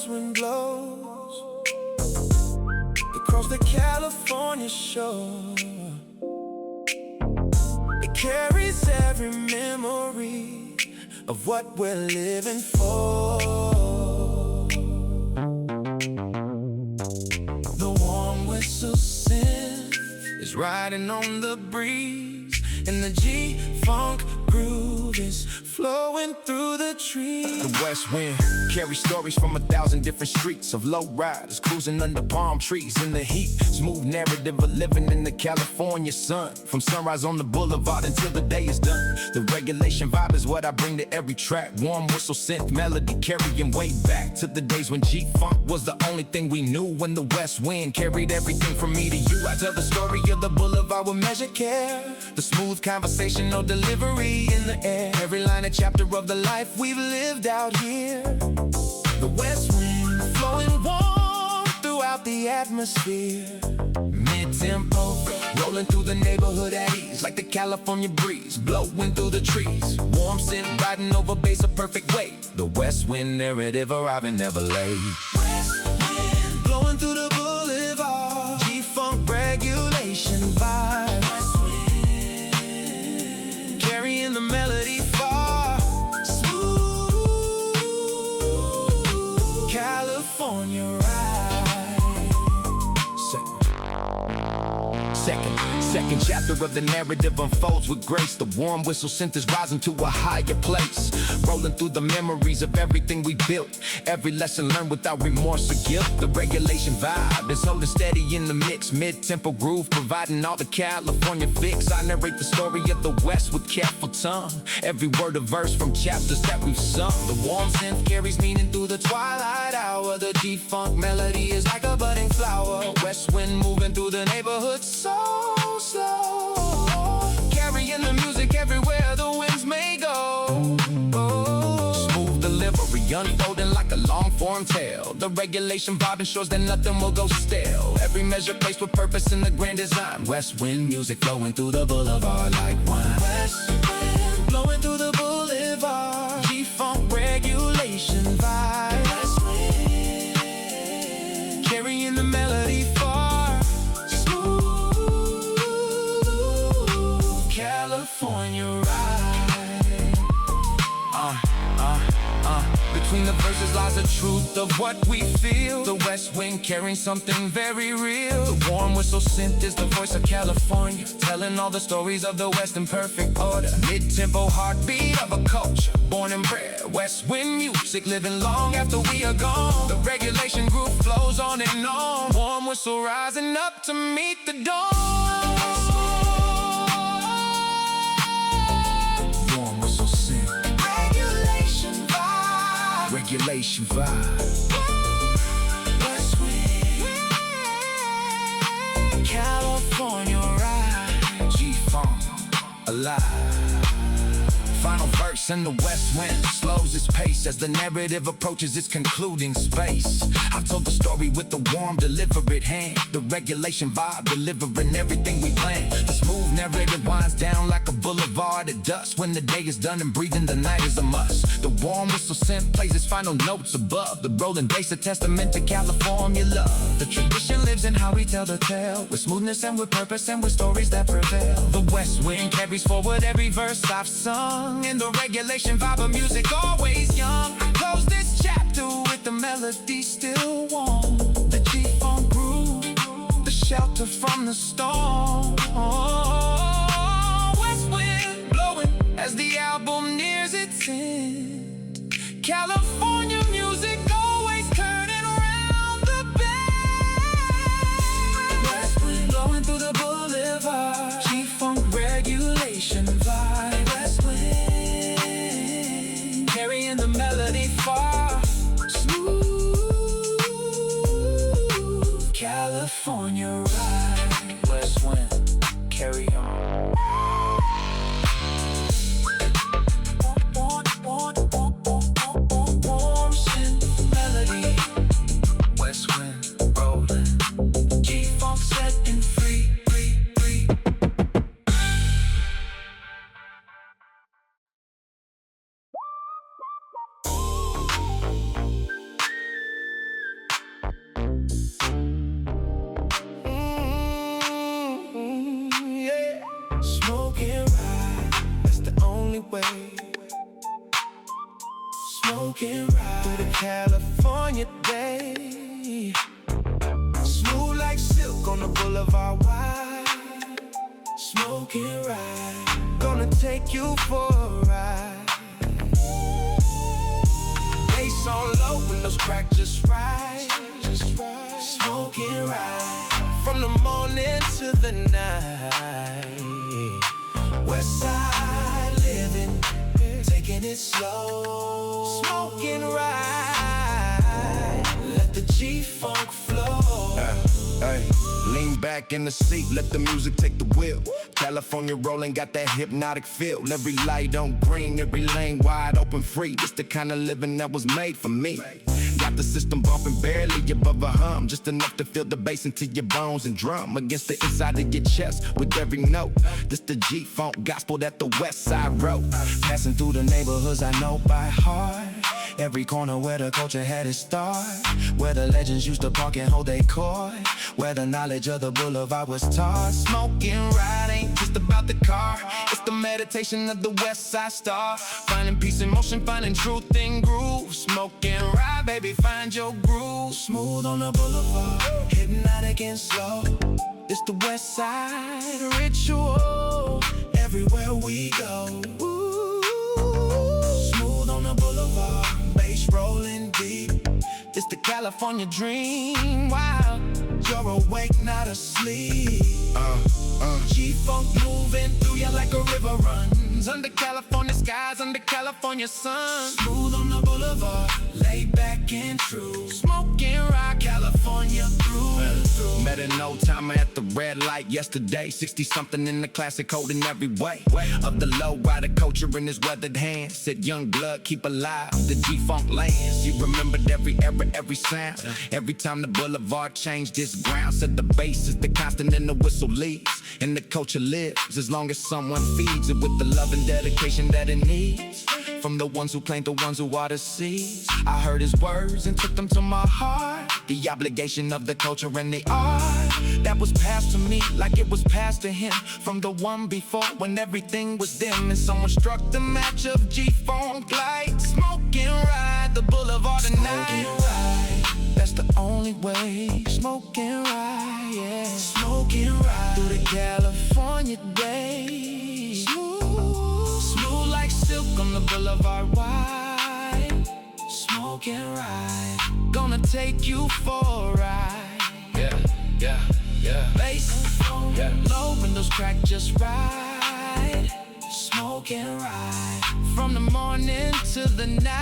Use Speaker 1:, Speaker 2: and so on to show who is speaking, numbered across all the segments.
Speaker 1: west wind blows across the California shore. It carries every memory of what we're living for. The warm whistle synth is riding on the breeze, and the G-funk groove is flowing through the trees.
Speaker 2: The west wind carries stories from 1,000 different streets of lowriders cruising under palm trees in the heat. Smooth narrative of living in the California sun, from sunrise on the boulevard until the day is done. The regulation vibe is what I bring to every track. Warm whistle synth melody carrying way back to the days when G-funk was the only thing we knew. When the west wind carried everything from me to you, I tell the story of the boulevard with measured care, the smooth conversational delivery in the air, every line a chapter of the life we've lived out here.
Speaker 1: The west wind flowing warm throughout the atmosphere,
Speaker 2: mid-tempo, rolling through the neighborhood at ease, like the California breeze blowing through the trees. Warm synth riding over bass, a perfect way. The west wind narrative arriving never late.
Speaker 1: West wind blowing through the boulevard, G-funk regulation vibe. West wind carrying the melody far, smooth California ride.
Speaker 2: Second chapter of the narrative unfolds with grace. The warm whistle synth is rising to a higher place, rolling through the memories of everything we built, every lesson learned without remorse or guilt. The regulation vibe is holding steady in the mix, mid-tempo groove providing all the California fix. I narrate the story of the West with careful tongue, every word a verse from chapters that we've sung. The warm synth carries meaning through the twilight hour. The G-funk melody is like a budding flower. West wind moving through the neighborhood so slow, carrying the music everywhere the winds may go. Smooth delivery unfolding like a long-form tale. The regulation vibe ensures that nothing will go stale. Every measure placed with purpose in the grand design. West wind music flowing through the boulevard like wine.
Speaker 1: West wind blowing through the boulevard, G-funk regulation vibe. West wind carrying the melody far, smooth California ride.
Speaker 2: Between the verses lies the truth of what we feel. The west wind carrying something very real. The warm whistle synth is the voice of California, telling all the stories of the West in perfect order. Mid-tempo heartbeat of a culture, born and bred west wind music, living long after we are gone. The regulation groove flows on and on, warm whistle rising up to meet the dawn. Warm whistle synth, regulation vibe.
Speaker 1: West wind, California ride.
Speaker 2: G-funk alive. Final verse and the west wind slows its pace as the narrative approaches its concluding space. I've told the story with the warm, deliberate hand, the regulation vibe delivering everything we plan. The smooth narrative winds down like a boulevard at dusk. When the day is done and breathing, the night is a must. The warm whistle synth plays its final notes above. The rolling bass a testament to California love. The tradition lives in how we tell the tale, with smoothness and with purpose and with stories that prevail. The west wind carries forward every verse I've sung, and the regulation vibe of music always young. I close this chapter with the melody still warm, the G-funk groove, the shelter from the storm. West wind blowing as the album nears its end. California music always turning around the bend.
Speaker 1: West wind blowing through the boulevard, G-funk regulation vibe. West wind carrying the melody far, smooth California ride. West wind, carry on. Warm synth melody, west wind rolling, G-funk setting free. Smoking right through the California day. Smooth like silk on the boulevard wide. Smoking right, gonna take you for a ride. Bass on low, windows crack just right. Smoking right from the morning to the night. Westside living, taking it slow. Smoking right, let the G-Funk flow.
Speaker 2: Hey, lean back in the seat, let the music take the wheel. California rolling, got that hypnotic feel. Every light on green, every lane wide open free. It's the kind of living that was made for me. Got the system bumping barely above a hum, just enough to feel the bass into your bones and drum against the inside of your chest with every note. This the G-Funk gospel that the Westside wrote. Passing through the neighborhoods I know by heart. Every corner where the culture had its start, where the legends used to park and hold their court, where the knowledge of the boulevard was taught. Smoking right ain't just about the car, it's the meditation of the Westside star. Finding peace in motion, finding truth in groove. Smoking right, baby, find your groove.
Speaker 1: Smooth on the boulevard, hypnotic and slow. It's the Westside ritual, everywhere we go. Ooh, smooth on the boulevard, bass rolling deep. It's the California dream, wow. You're awake, not asleep. G-Funk moving through you like a river runs. Under California skies, under California sun. Smooth on the boulevard, laid back and true. Smoking rock, California through and through.
Speaker 2: Met an old timer at the red light yesterday. 60-something in the classic, holding every way of the lowrider culture in his weathered hands. Said young blood, keep alive the G-Funk lands. You remembered every era, every sound. Every time the boulevard changed its ground. Said the bass is the constant and the whistle leads, and the culture lives as long as someone feeds it with the love and dedication that it needs. From the ones who plant, the ones who water seeds. I heard his words and took them to my heart. The obligation of the culture and the art that was passed to me like it was passed to him from the one before, when everything was dim and someone struck the match of G-Funk light. Smoking right the boulevard tonight.
Speaker 1: Right,
Speaker 2: that's the only way. Smoking right, yeah.
Speaker 1: Smoking right
Speaker 2: through the California day.
Speaker 1: Smooth like silk on the boulevard wide. Smoking right, gonna take you for a ride.
Speaker 2: Yeah.
Speaker 1: Bass on low, windows crack just right. Smoking right from the morning to the night.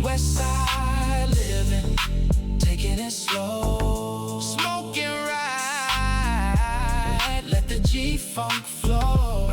Speaker 1: Westside living, taking it slow. Smoking right, let the G-Funk flow.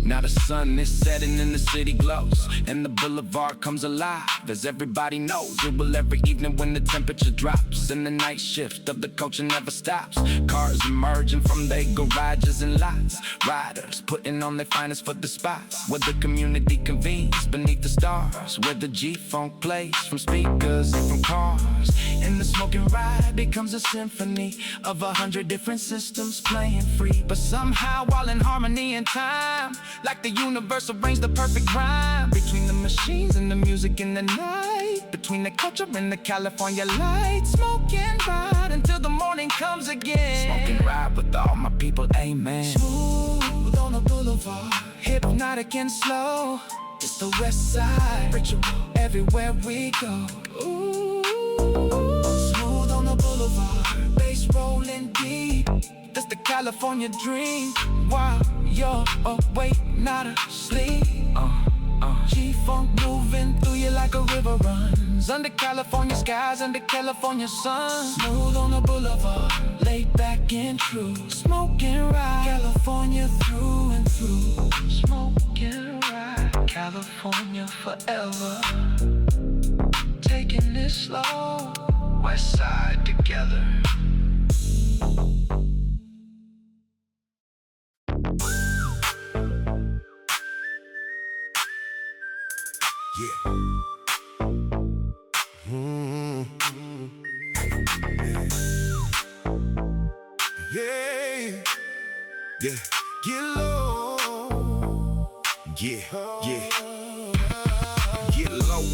Speaker 2: Now the sun is setting and the city glows, and the boulevard comes alive, as everybody knows. It will every evening when the temperature drops, and the night shift of the culture never stops. Cars emerging from their garages and lots, riders putting on their finest for the spots, where the community convenes beneath the stars, where the G-Funk plays from speakers and from cars. And the smoking ride becomes a symphony of 100 different systems playing free, but somehow all in harmony and time, like the universe arranged the perfect rhyme between the machines and the music in the night, between the culture and the California light. Smoking ride until the morning comes again. Smoking ride with all my people, amen.
Speaker 1: Smooth on the boulevard, hypnotic and slow. It's the Westside ritual, everywhere we go. Ooh, smooth on the boulevard, bass rolling deep. That's the California dream, while you're awake, not asleep. G-Funk moving through you like a river runs. Under California skies, under California sun. Smooth on the boulevard, laid back and true. Smoking right, California through and through. Smoking right, California forever. Taking it slow, Westside together.
Speaker 2: Yeah.
Speaker 1: Yeah. Get low.
Speaker 2: Yeah.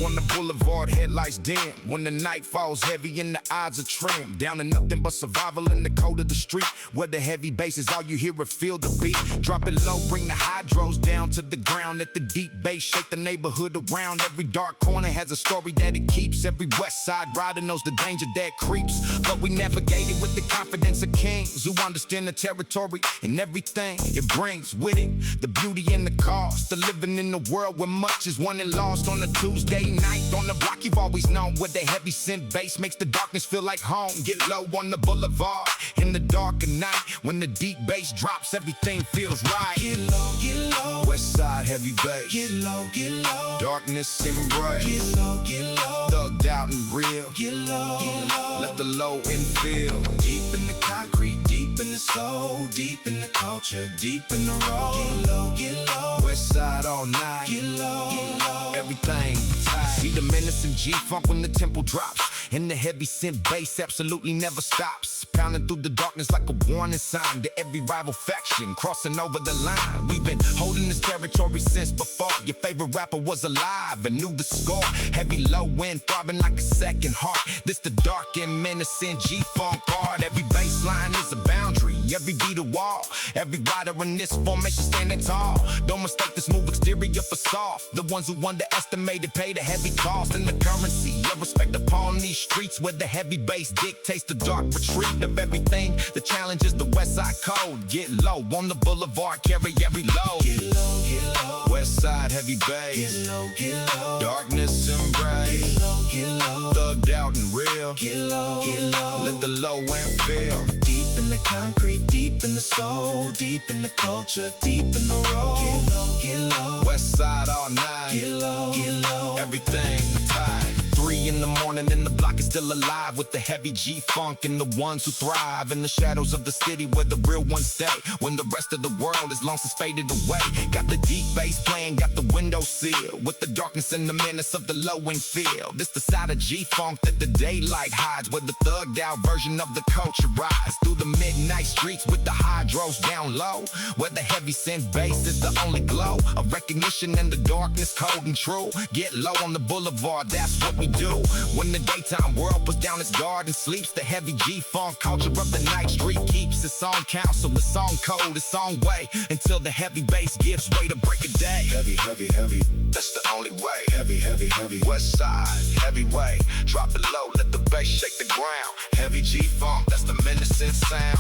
Speaker 2: on the boulevard, headlights dim. When the night falls heavy and the odds are trim. Down to nothing but survival in the cold of the street. Where the heavy bass is all you hear it feel the beat. Drop it low, bring the hydros down to the ground. Let the deep bass shake the neighborhood around. Every dark corner has a story that it keeps. Every Westside rider knows the danger that creeps. But we navigate it with the confidence of kings who understand the territory and everything it brings with it. The beauty and the cost of living in a world where much is won and lost. On a Tuesday night on the block you've always known, where the heavy synth bass makes the darkness feel like home. Get low on the boulevard in the dark of night. When the deep bass drops, everything feels right.
Speaker 1: Get low, get low.
Speaker 2: Westside heavy bass.
Speaker 1: Get low, get low.
Speaker 2: Darkness embrace.
Speaker 1: Get low, get low.
Speaker 2: Thugged out and real.
Speaker 1: Get low, get low.
Speaker 2: Let the low end feel.
Speaker 1: Deep in the concrete, deep in the soul, deep in the culture, deep in the road. Get low, get low.
Speaker 2: Westside all night.
Speaker 1: Get low, get low.
Speaker 2: Everything tight. See the menace in G-Funk when the tempo drops. And the heavy synth bass absolutely never stops. Pounding through the darkness like a warning sign to every rival faction crossing over the line. We've been holding this territory since before your favorite rapper was alive and knew the score. Heavy low end throbbing like a second heart. This the dark and menacing G-Funk art. Every bass line is a boundary, every beat a wall. Every rider in this formation standing tall. Don't mistake this move exterior for soft. The ones who underestimated pay the heavy cost and the currency of respect upon these streets where the heavy bass dictates the dark retreat of everything. The challenge is the Westside code. Get low on the boulevard, carry every load.
Speaker 1: Get low, get low.
Speaker 2: Westside heavy bass.
Speaker 1: Get low, get low.
Speaker 2: Darkness embrace.
Speaker 1: Get low, get low.
Speaker 2: Thugged out and real.
Speaker 1: Get low, get low.
Speaker 2: Let the low end feel.
Speaker 1: Deep in the concrete, deep in the soul, deep in the culture, deep in the road. Get low, get low.
Speaker 2: Westside all night.
Speaker 1: Get low, get low.
Speaker 2: Everything tight. 3 in the morning and the block is still alive with the heavy G-Funk and the ones who thrive in the shadows of the city where the real ones stay. When the rest of the world is long since faded away. Got the deep bass playing, got the windows sealed with the darkness and the menace of the low end feel. This the side of G-Funk that the daylight hides, where the thugged out version of the culture rides through the midnight streets with the hydros down low, where the heavy synth bass is the only glow of recognition in the darkness, cold and true. Get low on the boulevard, that's what we do. When the daytime world puts down its guard and sleeps, the heavy G-Funk culture of the night street keeps its own counsel, its own code, its own way, until the heavy bass gives way to break a day.
Speaker 1: Heavy, heavy, heavy.
Speaker 2: That's the only way.
Speaker 1: Heavy, heavy, heavy.
Speaker 2: Westside, heavy way. Drop it low, let the bass shake the ground. Heavy G-Funk, that's the menacing sound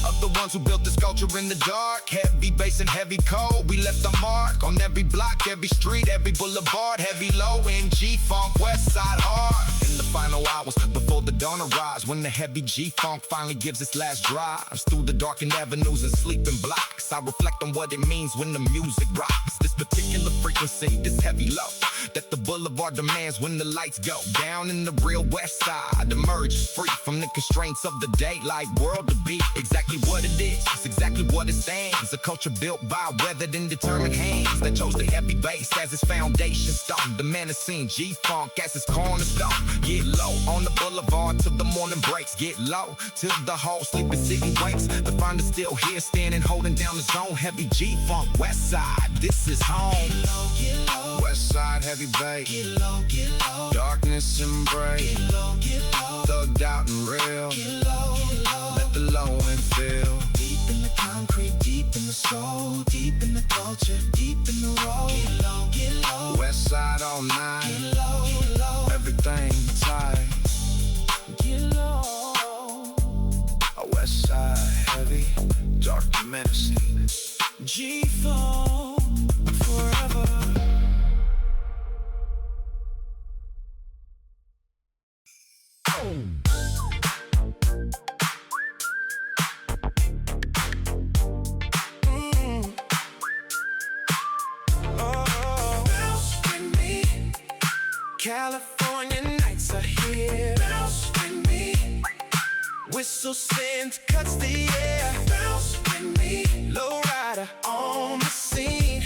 Speaker 2: of the ones who built this culture in the dark. Heavy bass and heavy cold, we left a mark on every block, every street, every boulevard. Heavy low in G-Funk, Westside hard. In the final hours before the dawn arrives, when the heavy G-Funk finally gives its last drives through the darkened avenues and sleeping blocks, I reflect on what it means when the music rocks. This particular frequency, this heavy low, that the boulevard demands when the lights go down in the real Westside emerges free from the constraints of the daylight world to be exactly what it is, it's exactly what it stands. A culture built by weathered and determined hands that chose the heavy bass as its foundation stone, the menacing G-Funk as its cornerstone. Get low on the boulevard till the morning breaks. Get low till the whole sleeping city wakes. The finder's still here standing holding down the zone. Heavy G-Funk, Westside, this is home.
Speaker 1: Get low, get low.
Speaker 2: Westside heavy bass.
Speaker 1: Get low, get low.
Speaker 2: Darkness embrace.
Speaker 1: Get low, get low.
Speaker 2: Thugged out and real.
Speaker 1: Get low, get low.
Speaker 2: Let the low end feel.
Speaker 1: Deep in the concrete, deep in the soul, deep in the culture, deep in the road. Get low, get low.
Speaker 2: Westside all night.
Speaker 1: Get low, get low.
Speaker 2: Everything tight.
Speaker 1: Get low.
Speaker 2: Westside heavy, dark and menacing.
Speaker 1: G-Funk forever. Bounce with me. California nights are here. Bounce with me. Whistle sends cuts the air. Bounce with me. Lowrider on the scene.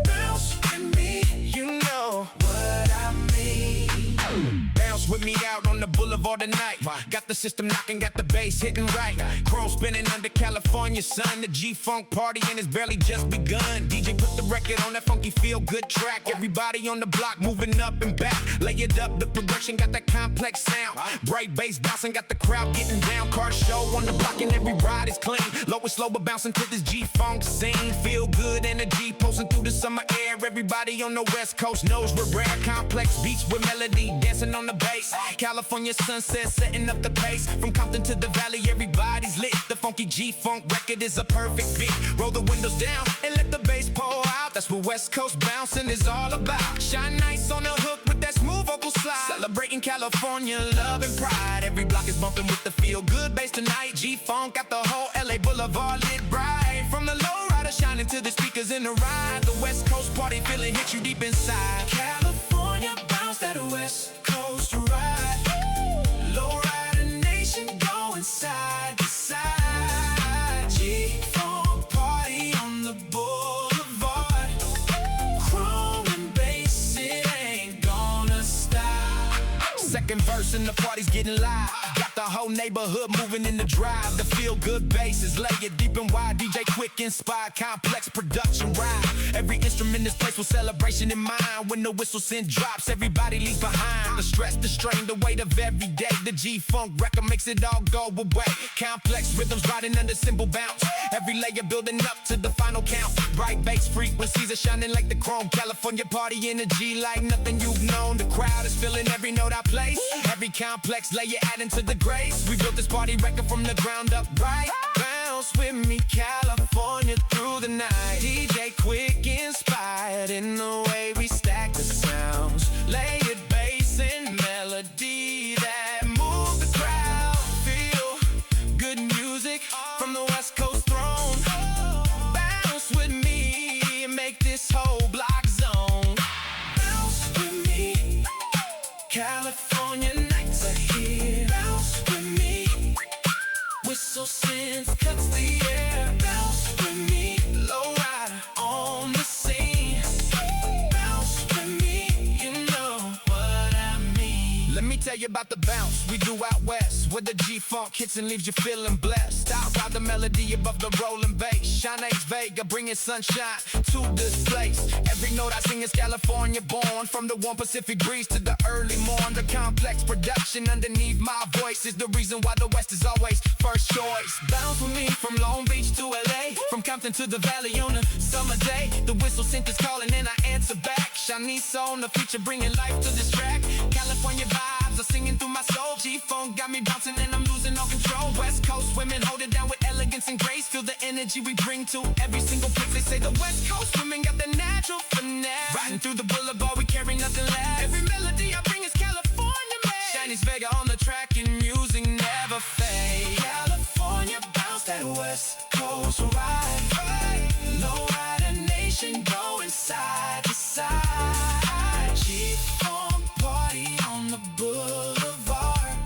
Speaker 1: Bounce with me. You know what I mean.
Speaker 2: Bounce with me out on the boulevard tonight. Got the system knocking, got the bass hitting right. Chrome spinning under California sun. The G-Funk party and it's barely just begun. DJ put the record on that funky feel-good track. Everybody on the block moving up and back. Lay it up, the progression got that complex sound. Bright bass bouncing, got the crowd getting down. Car show on the block and every ride is clean. Low and slow but bouncing to this G-Funk scene. Feel good energy posting through the summer air. Everybody on the West Coast knows we're rare. Complex beats with melody dancing on the bass. California sunset setting up the pace. From Compton to the valley, everybody's lit. The funky G-Funk record is a perfect beat. Roll the windows down and let the bass pour out. That's what West Coast bouncing is all about. Shine nice on the hook with that smooth vocal slide. Celebrating California love and pride. Every block is bumping with the feel-good bass tonight. G-Funk got the whole LA Boulevard lit bright. From the Lowrider shining to the speakers in the ride. The West Coast party feeling hit you deep inside. California bounce that West Coast ride. Lowrider nation going side to side. G-Funk party on the boulevard. Chrome and bass, it ain't gonna stop. Second verse and the party's getting live. Got the whole neighborhood moving in the drive. The feel-good bass is layered deep and wide. DJ quick, inspired, complex production ride. Every instrument is placed with celebration in mind. When the whistle send drops, everybody leaves behind. The stress, the strain, the weight of every day. The G-Funk record makes it all go away. Complex rhythms riding under simple bounce. Every layer building up to the final count. Bright bass frequencies are shining like the chrome. California party energy like nothing you've known. The crowd is feeling every note I place. Every complex layer adding to the grace. We built this party record from the ground up right. Bounce with me, California through the night. DJ quick, inspired in the way we stack the sounds. Layered bass and melody that move the crowd. Feel good music from the West Coast throne. Bounce with me and make this whole block zone. Bounce with me, California nights are here. Bounce with me, whistle synth cuts the air. Bounce with me, Lowrider on the scene. Bounce with me, you know what I mean. Let me tell you about the bounce we do out west, where the G-Funk hits and leaves you feeling blessed. Outside the melody above the rolling bass. Shanice Vega bringing sunshine to this place. Every note I sing is California born. From the warm Pacific breeze to the early morn. The complex production underneath my voice is the reason why the West is always first choice. Bounce with me from Long Beach to LA. From Compton to the Valley on a summer day. The whistle synth is calling and I answer back. Shanice on the feature bringing life to this track. California vibes are singing through my soul. G-Funk got me bouncing and I'm losing all control. West Coast women hold it down with elegance and grace. Feel the energy we bring to every single place. They say the West Coast women got the natural finesse. Riding through the boulevard, we carry nothing less. Every melody I bring is California made. Shanice Vega on the track and music never fade. California bounce that West Coast ride. Lowrider nation going side to side. G-Funk party on the boulevard.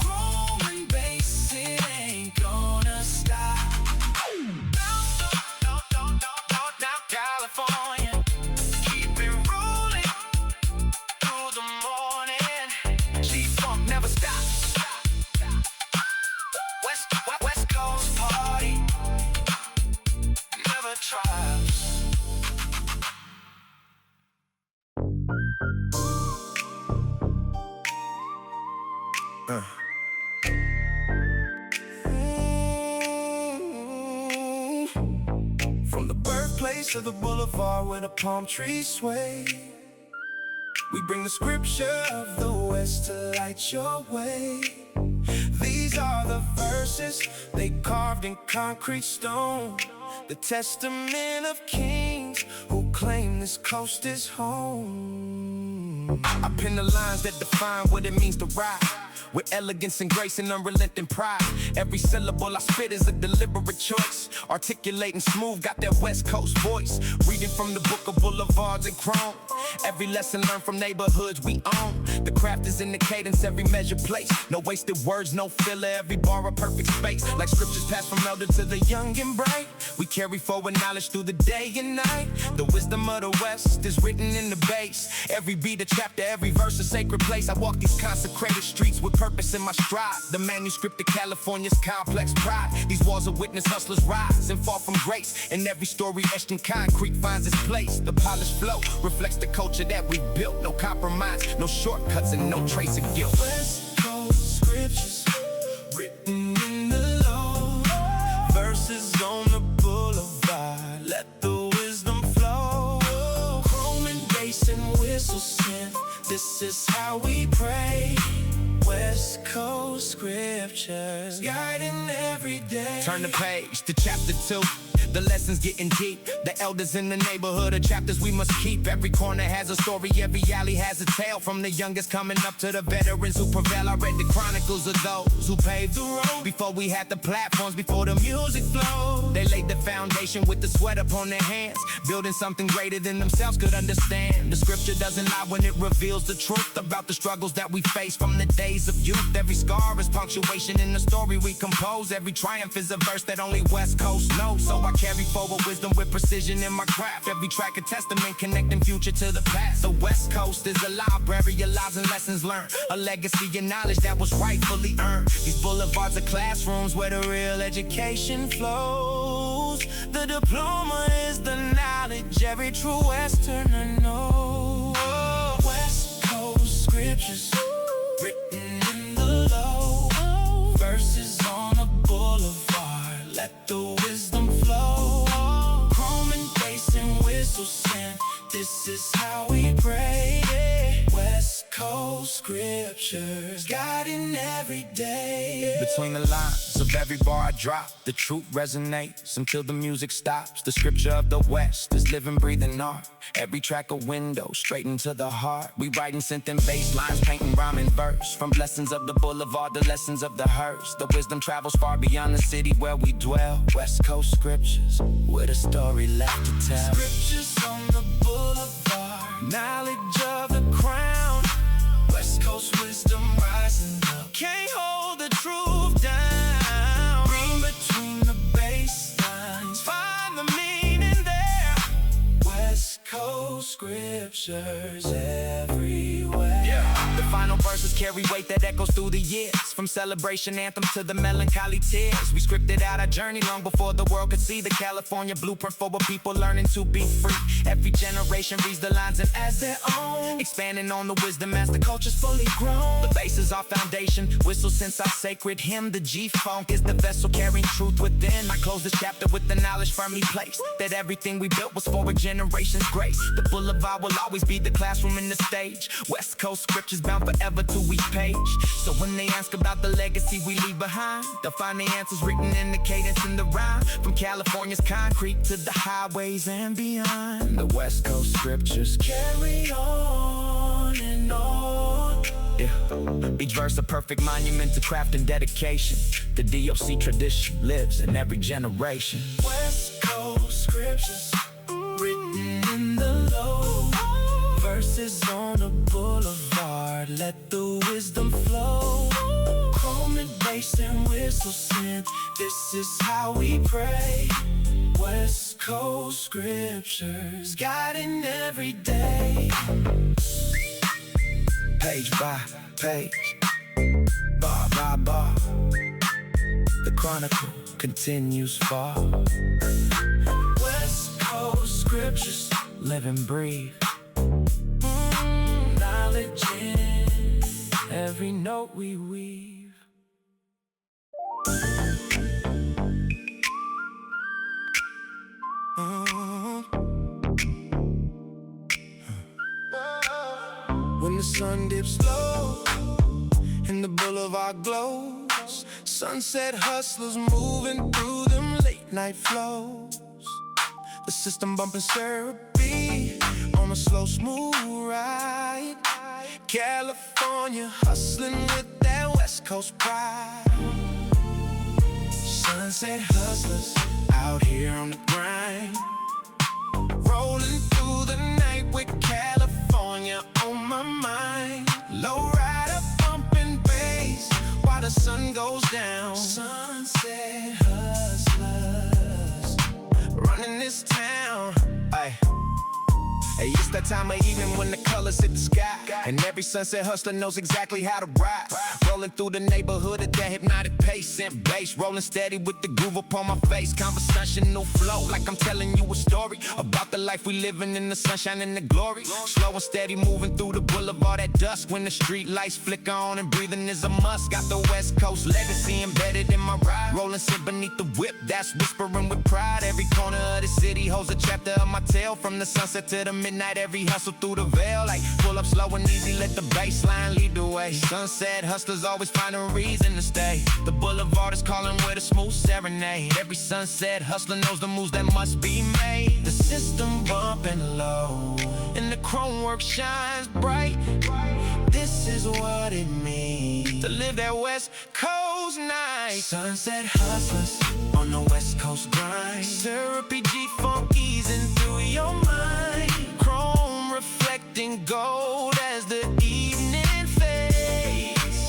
Speaker 2: Chrome and bass, it ain't gonna stop. Now California, keep it rolling through the morning. G-Funk never stops. West Coast party never tries. From the birthplace of the boulevard where the palm trees sway, we bring the scripture of the West to light your way. These are the verses they carved in concrete stone, the testament of kings who claim this coast is home. I pen the lines that define what it means to ride with elegance and grace and unrelenting pride. Every syllable I spit is a deliberate choice, articulating smooth, got that West Coast voice. Reading from the book of boulevards and chrome. Every lesson learned from neighborhoods we own. The craft is in the cadence, every measure place. No wasted words, no filler, every bar a perfect space. Like scriptures passed from elder to the young and bright. We carry forward knowledge through the day and night. The wisdom of the West is written in the bass. Every beat a chapter, every verse a sacred place. I walk these consecrated streets with with purpose in my stride. The manuscript of California's complex pride. These walls of witness hustlers rise and fall from grace. And every story etched in concrete finds its place. The polished flow reflects the culture that we built. No compromise, no shortcuts, and no trace of guilt.
Speaker 1: West Coast scriptures written in the law. Verses on the boulevard, let the wisdom flow. Chrome and bass and whistle synth, this is how we pray. West Coast scriptures, guiding every day.
Speaker 2: Turn the page to chapter 2. The lessons getting deep. The elders in the neighborhood are chapters we must keep. Every corner has a story, every alley has a tale. From the youngest coming up to the veterans who prevail. I read the chronicles of those who paved the road before we had the platforms, before the music flowed. They laid the foundation with the sweat upon their hands, building something greater than themselves could understand. The scripture doesn't lie when it reveals the truth about the struggles that we face from the days of youth. Every scar is punctuation in the story we compose. Every triumph is a verse that only West Coast knows. So I carry forward wisdom with precision in my craft. Every track a testament connecting future to the past. The West Coast is a library of lives and lessons learned, a legacy of knowledge that was rightfully earned. These boulevards are classrooms where the real education flows. The diploma is the knowledge every true Westerner knows. West Coast scriptures written in the law. Verses on a boulevard, let the wisdom flow. Chrome and bass and whistle synth, this is how we pray. West Coast scriptures, guiding every day. Between the lines of every bar I drop, the truth resonates until the music stops. The scripture of the West is living, breathing art. Every track a window straight into the heart. We writing synth and bass lines, painting rhyme and verse. From blessings of the boulevard, the lessons of the hearse. The wisdom travels far beyond the city where we dwell. West Coast scriptures, with a story left to tell.
Speaker 1: Scriptures on the boulevard, knowledge of the crown. West Coast wisdom rising up, can't hold the truth down. Read between the bass lines, find the meaning there. West Coast scriptures everywhere.
Speaker 2: The final verses carry weight that echoes through the years. From celebration anthems to the melancholy tears. We scripted out our journey long before the world could see the California blueprint for what people learning to be free. Every generation reads the lines and as their own, expanding on the wisdom as the culture's fully grown. The bass is our foundation, whistle since our sacred hymn. The G-funk is the vessel carrying truth within. I close this chapter with the knowledge firmly placed that everything we built was for a generation's grace. The boulevard will always be the classroom and the stage. West Coast scriptures bound forever to each page. So when they ask about the legacy we leave behind, they'll find the answers written in the cadence and the rhyme. From California's concrete to the highways and beyond. The West Coast scriptures
Speaker 1: carry on and on.
Speaker 2: Each verse a perfect monument to craft and dedication. The DOC tradition lives in every generation.
Speaker 1: West Coast scriptures written in the low. Verses on a boulevard, let the wisdom flow. Chrome and bass and whistle synth, this is how we pray. West Coast scriptures, guiding every day.
Speaker 2: Page by page, bar by bar, the chronicle continues far.
Speaker 1: West Coast scriptures,
Speaker 2: live and breathe.
Speaker 1: Knowledge in every note we weave. When the sun dips low and the boulevard glows, sunset hustlers moving through them late night flows. The system bumping syrupy on a slow smooth ride. California hustling with that West Coast pride. Sunset hustlers out here on the grind, rolling through the night with California on my mind. Lowrider pumping bass while the sun goes down. Sunset hustlers running this town. Ay.
Speaker 2: Hey, it's that time of evening when the colors hit the sky, and every sunset hustler knows exactly how to ride. Rolling through the neighborhood at that hypnotic pace, scent bass, rolling steady with the groove upon my face. Conversational flow, like I'm telling you a story about the life we living in the sunshine and the glory. Slow and steady moving through the boulevard at dusk, when the street lights flicker on and breathing is a must. Got the West Coast legacy embedded in my ride. Rolling sit beneath the whip, that's whispering with pride. Every corner of the city holds a chapter of my tale. From the sunset to the midnight, every hustle through the veil. Like pull up slow and easy, let the bass line lead the way. Sunset hustlers always find a reason to stay. The boulevard is calling with a smooth serenade. Every sunset hustler knows the moves that must be made. The system bumping low and the chrome work shines bright. This is what it means to live that West Coast night. Sunset hustlers on the West Coast grind. Syrupy G-funk easing through your mind. Chrome reflecting gold as the evening fades.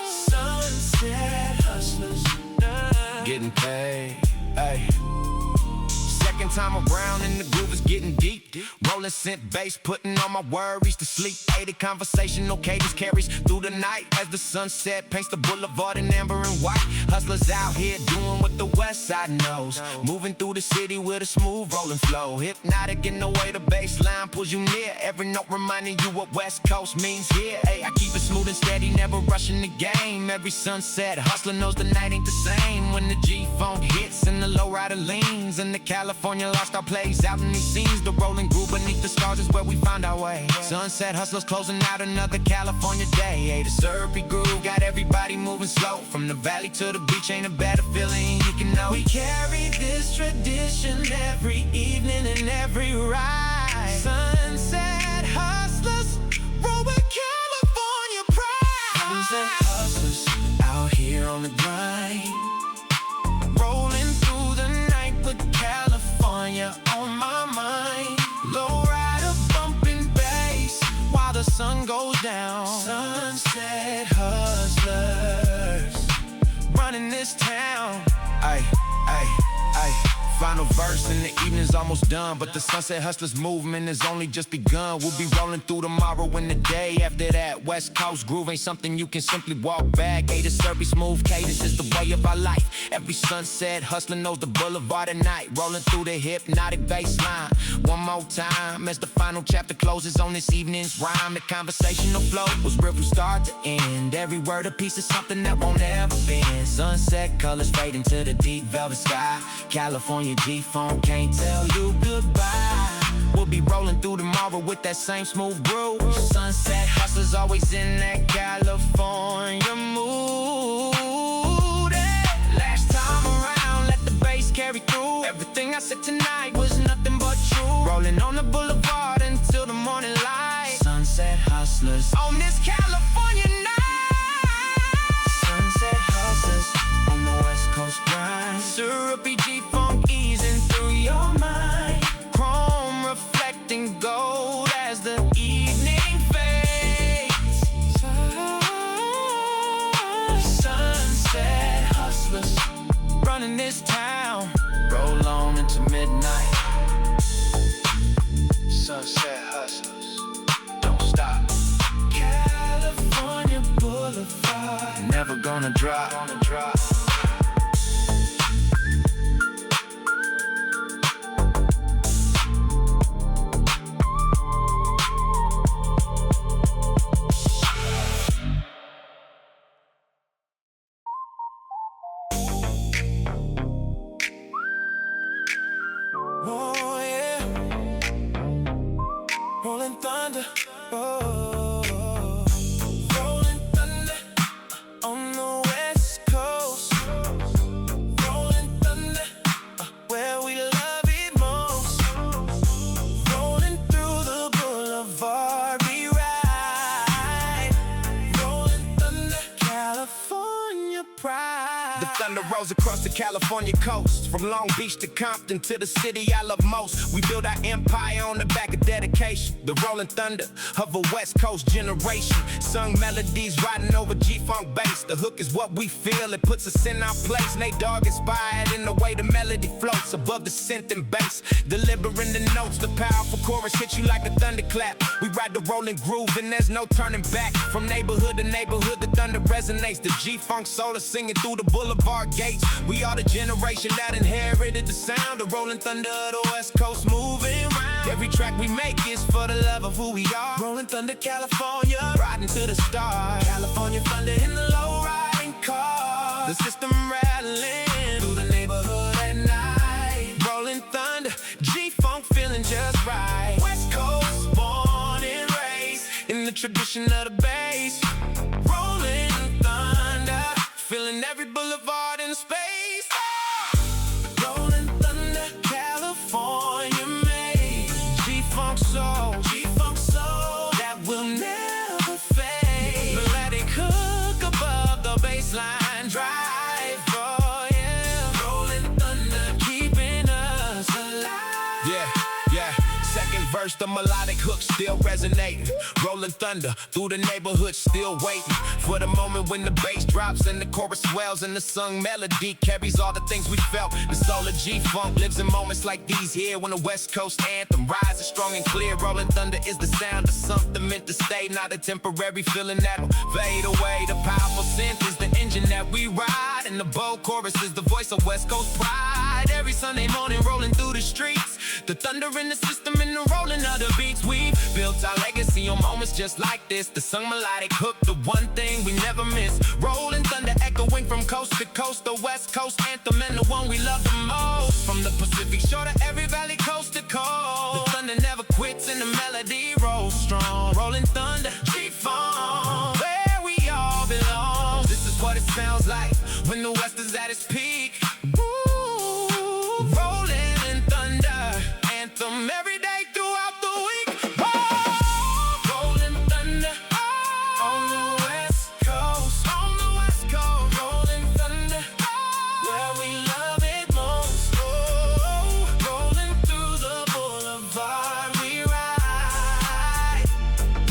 Speaker 2: Sunset hustlers getting paid. Ay. Second time around and the groove is getting deep. Rolling scent bass, putting all my worries to sleep. Aided conversational cadence carries through the night as the sunset paints the boulevard in amber and white. Hustlers out here doing what the Westside knows, moving through the city with a smooth rolling flow. Hypnotic in the way the bass line pulls you near. Every note reminding you what West Coast means here. Hey, I keep it smooth and steady, never rushing the game. Every sunset hustler knows the night ain't the same. When the G-funk hits and the Lowrider leans and the California lifestyle plays out in these scenes, the rolling groove beneath the stars is where we find our way. Sunset hustlers closing out another California day. Hey, the syrupy groove got everybody moving slow. From the valley to the beach, ain't a better feeling you can know. We carry this tradition every evening and every ride. Sunset hustlers, roll with California pride. Sunset hustlers out here on the grind, rolling through the night with California on my mind. Lowrider bumping bass while the sun goes down. Sunset hustlers running this town. Ay, ay, ay. Final verse and the evening's almost done, but the Sunset Hustlers movement has only just begun. We'll be rolling through tomorrow and the day after that. West Coast groove ain't something you can simply walk back. A, the surfy smooth cadence is the way of our life. Every sunset hustler knows the boulevard at night, rolling through the hypnotic bass line. One more time as the final chapter closes on this evening's rhyme. The conversational flow was real from start to end. Every word a piece of something that won't ever bend. Sunset colors fade into the deep velvet sky. California G-funk can't tell you goodbye. We'll be rolling through tomorrow with that same smooth groove. Sunset hustlers always in that California mood. Last time around, let the bass carry through. Everything I said tonight was nothing but true. Rolling on the boulevard until the morning light. Sunset hustlers on this California night. Sunset hustlers on the West Coast grind. Syrupy G-funk easing through your mind. Chrome reflecting gold as the evening fades. Sunset hustlers running this town. Roll on into midnight. Sunset hustlers, don't stop. California Boulevard, never gonna drop. Oh yeah, rolling thunder, oh, rolling thunder on the West Coast, rolling thunder where we love it most, rolling through the boulevard we ride, rolling thunder, California pride. The thunder rolls across the California coast. From Long Beach to Compton to the city I love most. We build our empire on the back of dedication. The rolling thunder of a West Coast generation. Sung melodies riding over G-Funk bass. The hook is what we feel, it puts us in our place. Nate Dogg inspired in the way the melody floats above the synth and bass. Delivering the notes, the powerful chorus hits you like a thunderclap. We ride the rolling groove and there's no turning back. From neighborhood to neighborhood, the thunder resonates. The G-Funk soul is singing through the Boulevard gates. We are the generation that inherited the sound. The rolling thunder of the West Coast moving round. Every track we make is for the love of who we are. Rolling thunder, California, riding to the stars. California thunder in the low-riding car. The system rattling through the neighborhood at night. Rolling thunder, G-Funk feeling just right. West Coast, born and raised in the tradition of the bass. Rolling thunder, feeling every boulevard in space. Rolling thunder, California made. G-Funk soul, that will never fade. Melodic hook above the baseline drive. Oh yeah, rolling thunder, keeping us alive. Yeah. Second verse, the melodic hook still resonating. Rolling thunder through the neighborhood, still waiting for the moment when the bass drops and the chorus swells and the sung melody carries all the things we felt. The soul of G-Funk lives in moments like these here when the West Coast anthem rises strong and clear. Rolling thunder is the sound of something meant to stay, not a temporary feeling that'll fade away. The powerful synth is the engine that we ride, and the bold chorus is the voice of West Coast pride. Every Sunday morning rolling through the streets, the thunder in the system and the rolling of the beats. We've built our legacy on moments just like this. The sung melodic hook, the one thing we never miss. Rolling thunder echoing from coast to coast, the West Coast anthem and the one we love the most. From the Pacific shore to every valley, coast to coast, the thunder never quits and the melody rolls strong. Rolling thunder, G-Funk, where we all belong. This is what it sounds like when the West is at its peak. Ooh, rolling thunder, anthem every day throughout the week. Oh, rolling thunder on the West Coast, rolling thunder where we love it most. Oh, rolling through the boulevard we ride.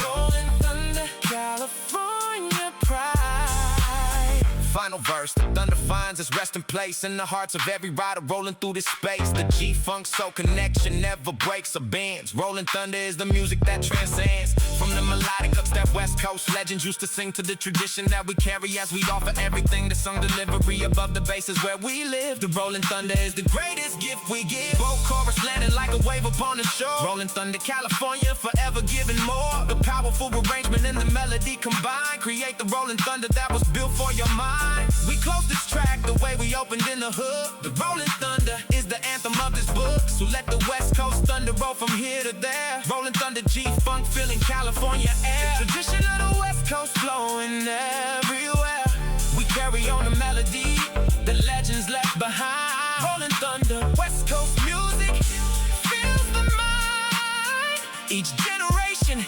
Speaker 2: Rolling thunder, California pride. Final verse, the thunder finds its resting place in the hearts of every rider rolling through this space. The G-Funk soul connection never breaks or bends. Rolling thunder is the music that transcends. From the melodic hooks that West Coast legends used to sing to the tradition that we carry as we offer everything. The song delivery above the bass is where we live. The rolling thunder is the greatest gift we give. Both chorus landing like a wave upon the shore. Rolling thunder, California, forever giving more. The powerful arrangement and the melody combined create the rolling thunder that was built for your mind. We close this track the way we opened in the hood. The rolling thunder is the anthem of this book. So let the West Coast thunder roll from here to there. Rolling thunder, G-Funk, feeling California air. The tradition of the West Coast flowing everywhere. We carry on the melody the legends left behind. Rolling thunder, West Coast music fills the mind. Each generation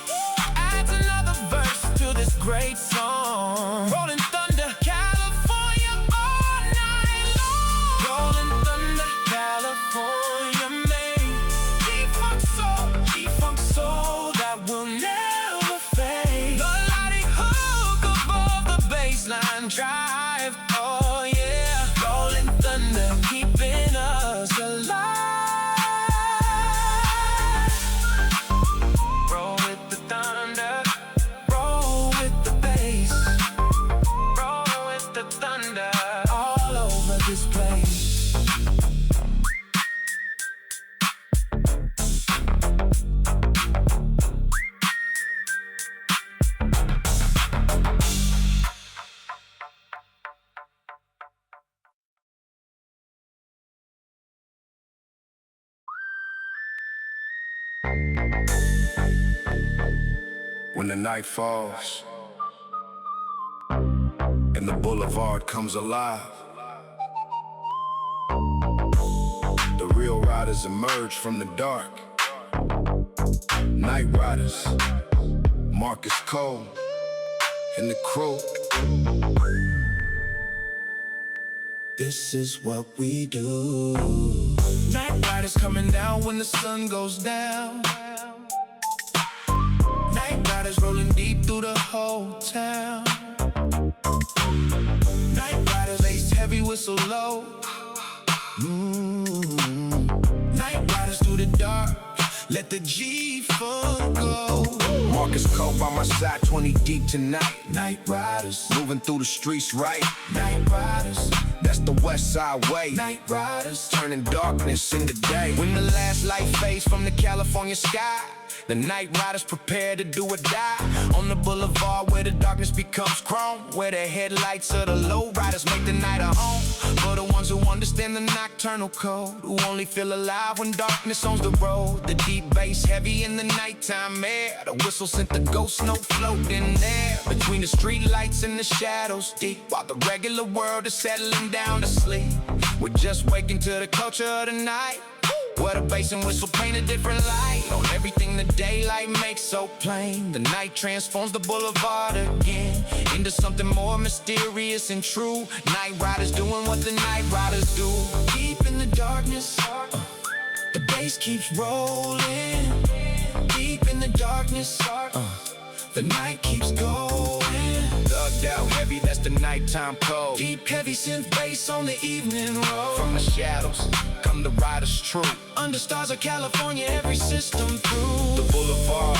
Speaker 2: adds another verse to this great song. Rolling thunder, California all night long. Rolling thunder, California made. G-Funk soul that will never fade. Melodic hook above the baseline drive. Oh yeah, rolling thunder keeping us alive. Roll with the thunder, roll with the bass, roll with the thunder all over this place.
Speaker 3: When the night falls and the boulevard comes alive, the real riders emerge from the dark. Night riders, Marcus Cole and the crew.
Speaker 1: This is what we do.
Speaker 2: Night riders coming down when the sun goes down. Night riders rolling deep through the whole town. Night riders bass heavy, whistle low. Night riders through the dark, let the G-Funk go. Marcus Cole by my side, 20 deep tonight.
Speaker 1: Night riders,
Speaker 2: Moving through the streets right.
Speaker 1: night riders,
Speaker 2: That's the Westside way.
Speaker 1: night riders.
Speaker 2: Turning darkness into day. When the last light fades from the California sky, the night riders prepare to do or die. On the boulevard where the darkness becomes chrome, where the headlights of the lowriders make the night a home. For the ones who understand the nocturnal code, who only feel alive when darkness owns the road. The deep bass heavy in the nighttime air, the whistle sent the ghost note floating there. Between the street lights and the shadows deep, while the regular world is settling down to sleep. We're just waking to the culture of the night, where the bass and whistle paint a different light on everything the daylight makes so plain. The night transforms the boulevard again into something more mysterious and true. Night riders doing what the night riders do. Deep in the darkness, the bass keeps rolling. Deep in the darkness, the night keeps going. Thugged out heavy, that's the nighttime code. Deep heavy synth bass on the evening road. From the shadows come the riders true. Under stars of California, every system through. The boulevard,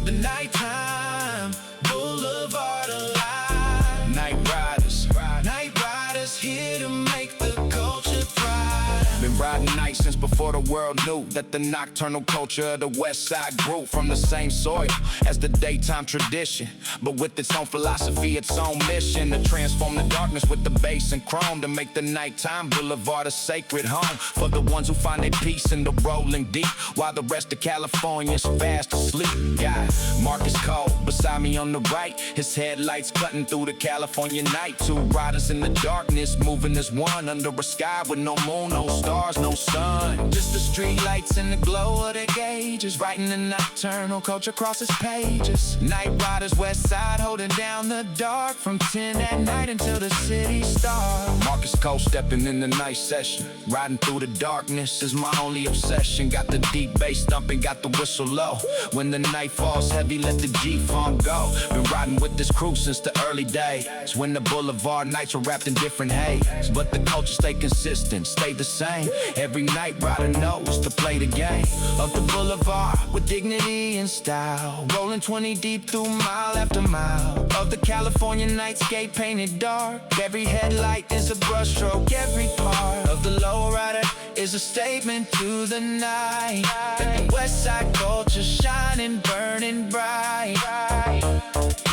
Speaker 2: the nighttime boulevard alive. Night riders here to make the culture thrive. Been riding nights since before the world knew that the nocturnal culture of the Westside grew from the same soil as the daytime tradition, but with its own philosophy, its own mission to transform the darkness with the bass and chrome, to make the nighttime boulevard a sacred home for the ones who find their peace in the rolling deep, while the rest of California's fast asleep. Got Marcus Cole beside me on the right, his headlights cutting through the California night. Two riders in the darkness moving as one under a sky with no moon, no stars, no sun. Just the street lights and the glow of the gauges, writing the nocturnal culture across its pages. Night riders Westside holding down the dark from 10 at night until the city starts. Marcus Cole stepping in the night session, riding through the darkness is my only obsession. Got the deep bass thumping, got the whistle low. When the night falls heavy, let the G-Funk go. Been riding with this crew since the early days, when the boulevard nights were wrapped in different haze. But the culture stay consistent, stay the same. Every night rider knows to play the game of the boulevard with dignity and style. Rolling 20 deep through mile after mile of the California nightscape painted dark. Every headlight is a brushstroke, every part of the lowrider is a statement to the night. That the Westside culture shining, burning bright.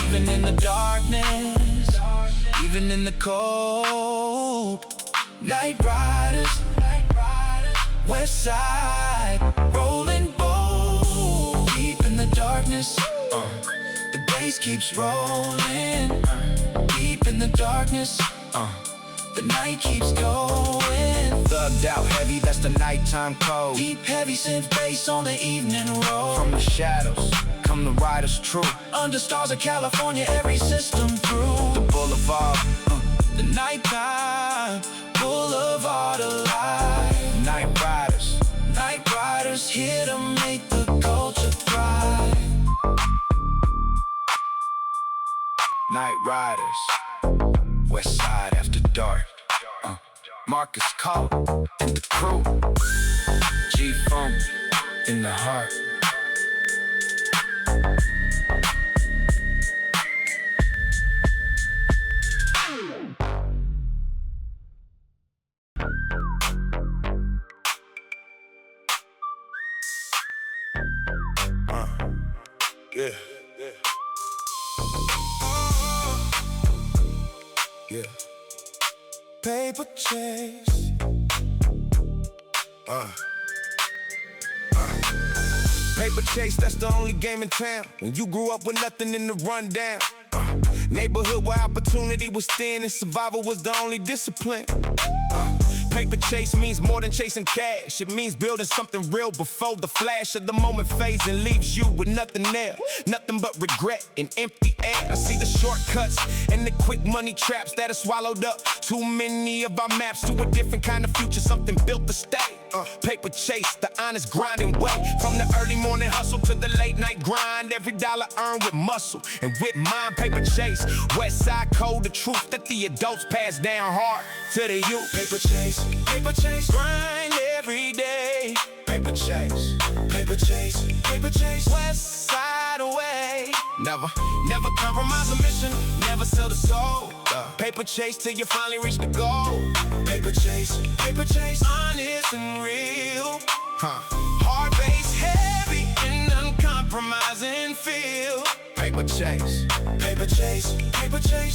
Speaker 2: Even in the darkness, even in the cold. Night riders, Westside, rolling bold. Deep in the darkness, the bass keeps rolling. Deep in the darkness, the night keeps going. Thugged out heavy, that's the nighttime code. Deep heavy synth bass on the evening road. From the shadows come the riders true. Under stars of California, every system through. The boulevard, the nighttime boulevard alive. Night riders here to make the culture thrive. Night riders, Westside after dark. Marcus Cole and the crew. G-Funk in the heart.
Speaker 3: Yeah. Yeah.
Speaker 2: Paper chase. Paper chase, that's the only game in town. When you grew up with nothing in the rundown. Neighborhood where opportunity was thin and survival was the only discipline. Paper chase means more than chasing cash. It means building something real before the flash of the moment fades and leaves you with nothing there. Nothing but regret and empty air. I see the shortcuts and the quick money traps that are swallowed up too many of our maps to a different kind of future, something built to stay. Paper chase, the honest grinding way. From the early morning hustle to the late night grind, every dollar earned with muscle and with mind. Paper chase, Westside code, the truth that the adults pass down hard to the youth. Paper chase, grind every day. Paper chase, Westside away. Never compromise a mission, never sell the soul. Paper chase till you finally reach the goal. Paper chase, honest and real. Hard base, heavy and uncompromising feel. Paper chase,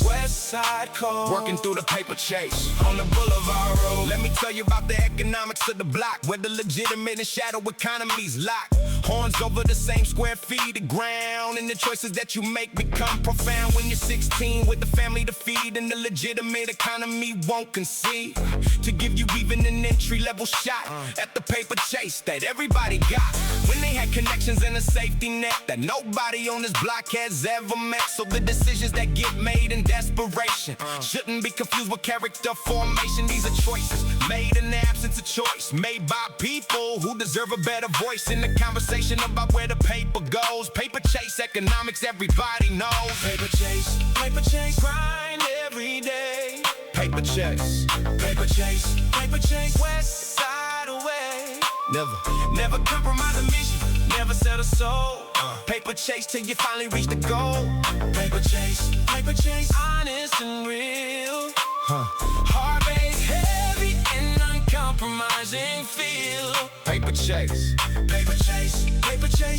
Speaker 2: Westside code. Working through the paper chase on the Boulevard Road. Let me tell you about the economics of the block, where the legitimate and shadow economies lock. Horns over the same square feet of ground, and the choices that you make become profound when you're 16 with the family to feed, and the legitimate economy won't concede to give you even an entry-level shot at the paper chase that everybody got when they had connections and a safety net that nobody on this block has ever met. So the decisions that get made in desperation shouldn't be confused with character formation. These are choices made in the absence of choice, made by people who deserve a better voice in the conversation about where the paper goes. Paper chase economics, everybody knows. Paper chase, grind every day. Paper chase, Westside away. Never compromise a mission, never sell the soul. Paper chase till you finally reach the goal. Paper chase, honest and real. Hard base, heavy and uncompromising feel. Paper chase,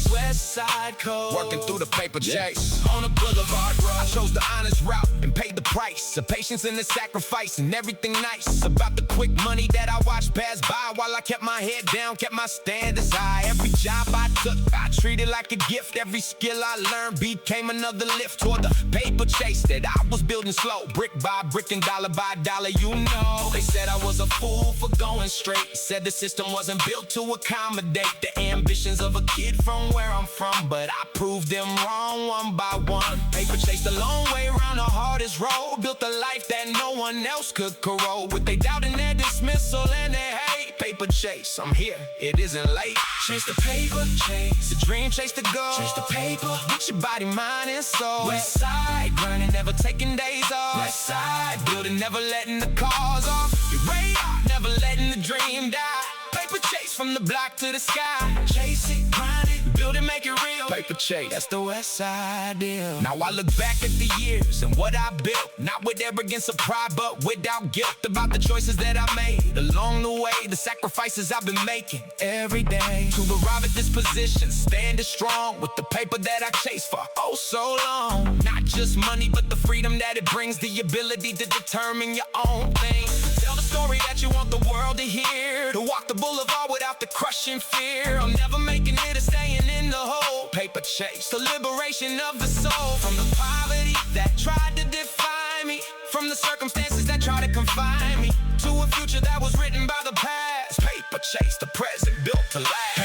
Speaker 2: Westside code. Working through the paper chase on the Boulevard Road. I chose the honest route and paid the price of patience and the sacrifice and everything nice about the quick money that I watched pass by while I kept my head down, kept my standards high. Every job I took, I treated like a gift. Every skill I learned became another lift toward the paper chase that I was building slow, brick by brick and dollar by dollar. You know, they said I was a fool for going straight. Said the system wasn't built to accommodate the ambitions of a kid from where I'm from, but I proved them wrong one by one. Paper chased a long way around the hardest road, built a life that no one else could corrode. With they doubt and their dismissal and their hate. Paper chase, I'm here, it isn't late. Chase the paper chase, the dream chase the goal. Chase the paper, with your body, mind and soul. Westside, grinding, never taking days off. Westside, building, never letting the cars off. Your radar, never letting the dream die. Paper chase from the block to the sky. Chase it, grind it, build it, make it real. Paper chase, that's the Westside deal. Now I look back at the years and what I built, not with arrogance or pride, but without guilt, about the choices that I made along the way, the sacrifices I've been making every day to arrive at this position, standing strong with the paper that I chased for oh so long. Not just money, but the freedom that it brings, the ability to determine your own thing. Tell the story that you want the world to hear, to walk the boulevard without the crushing fear. I'm never making it or staying in the hole. Paper chase, the liberation of the soul from the poverty that tried to define me, from the circumstances that try to confine me, to a future that was written by the past. Paper chase, the present built to last.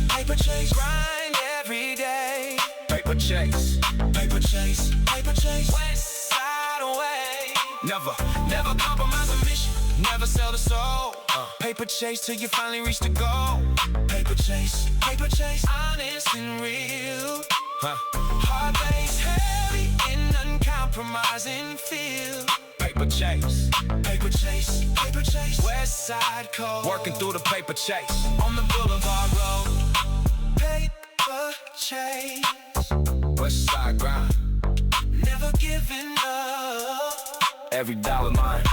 Speaker 2: Paper chase, grind every day. Paper chase, Westside away. Never compromise a mission, never sell the soul. Paper chase till you finally reach the goal. Paper chase, honest and real. Hard base, heavy and uncompromising feel. Paper chase, Westside code. Working through the paper chase on the Boulevard Road. Paper chase, Westside grind, never giving up. Every dollar mine.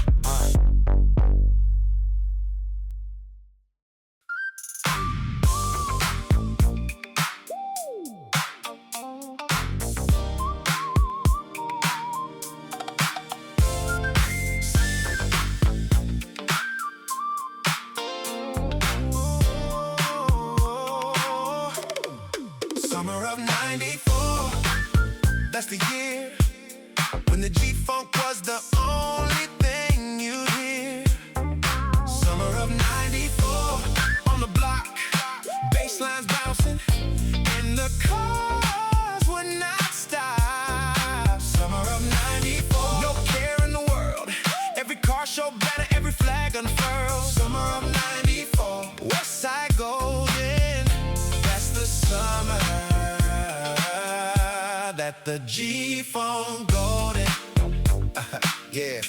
Speaker 1: Summer of '94, that's the year when the G-Funk was the only thing you'd hear. Summer of '94, on the block, bass lines bouncing, and the cars would not stop. Summer of
Speaker 2: G-Funk golden. Yeah.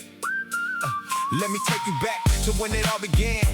Speaker 2: Let me take you back to when it all began.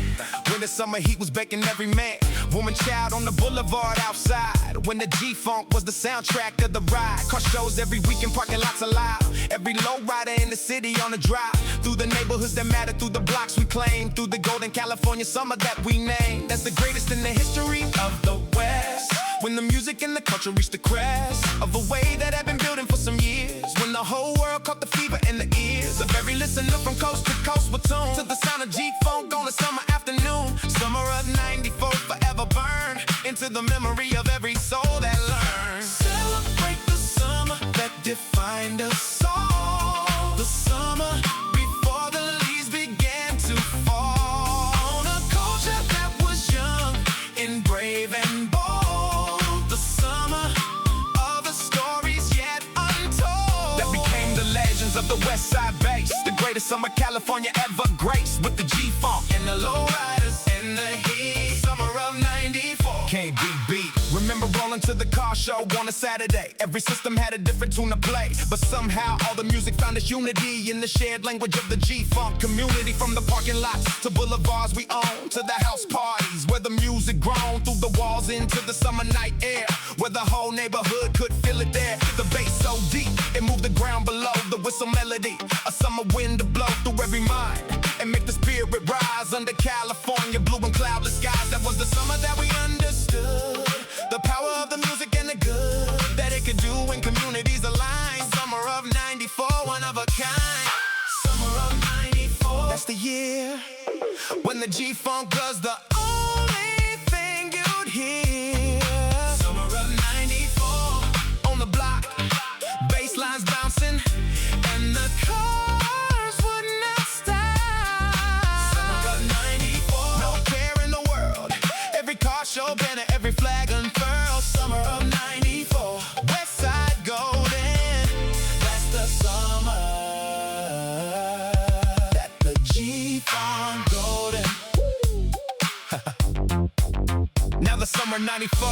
Speaker 2: When the summer heat was baking every man, woman, child on the boulevard outside. When the G-Funk was the soundtrack of the ride. Car shows every weekend, parking lots alive. Every lowrider in the city on the drive. Through the neighborhoods that matter, through the blocks we claim. Through the golden California summer that we name. That's the greatest in the history of the West. When the music and the culture reached the crest of a wave that had been building for some years. When the whole world caught the fever in the ears of every listener from coast to coast with tune. To the sound of G-Funk on a summer afternoon. Summer of '94 forever burn into the memory of every soul that learned. Celebrate the summer that defined us all. The summer before the leaves began to fall. On a culture that was young and brave and bold. Of the Westside bass, the greatest summer California ever graced. With the G-Funk and the Lowriders and the heat. Summer of '94 can't be beat. Remember rolling to the car show on a Saturday. Every system had a different tune to play, but somehow all the music found its unity in the shared language of the G-Funk community. From the parking lots to boulevards we own, to the house parties where the music grown through the walls into the summer night air, where the whole neighborhood could feel it there. The bass so deep, it moved the ground below. The whistle melody, a summer wind to blow through every mind and make the spirit rise under California blue and cloudless skies. That was the summer that we understood the power of the music and the good that it could do when communities align. Summer of '94, one of a kind. Summer of '94, that's the year when the G-Funk was the only thing you'd hear. Summer of '94, on the block, bass lines bouncing, and the cars would not stop. Summer of '94, no care in the world. Every car show banner, every flag unfurled. Summer of '94, Westside golden. That's the summer that the G-Funk golden. Now the summer '94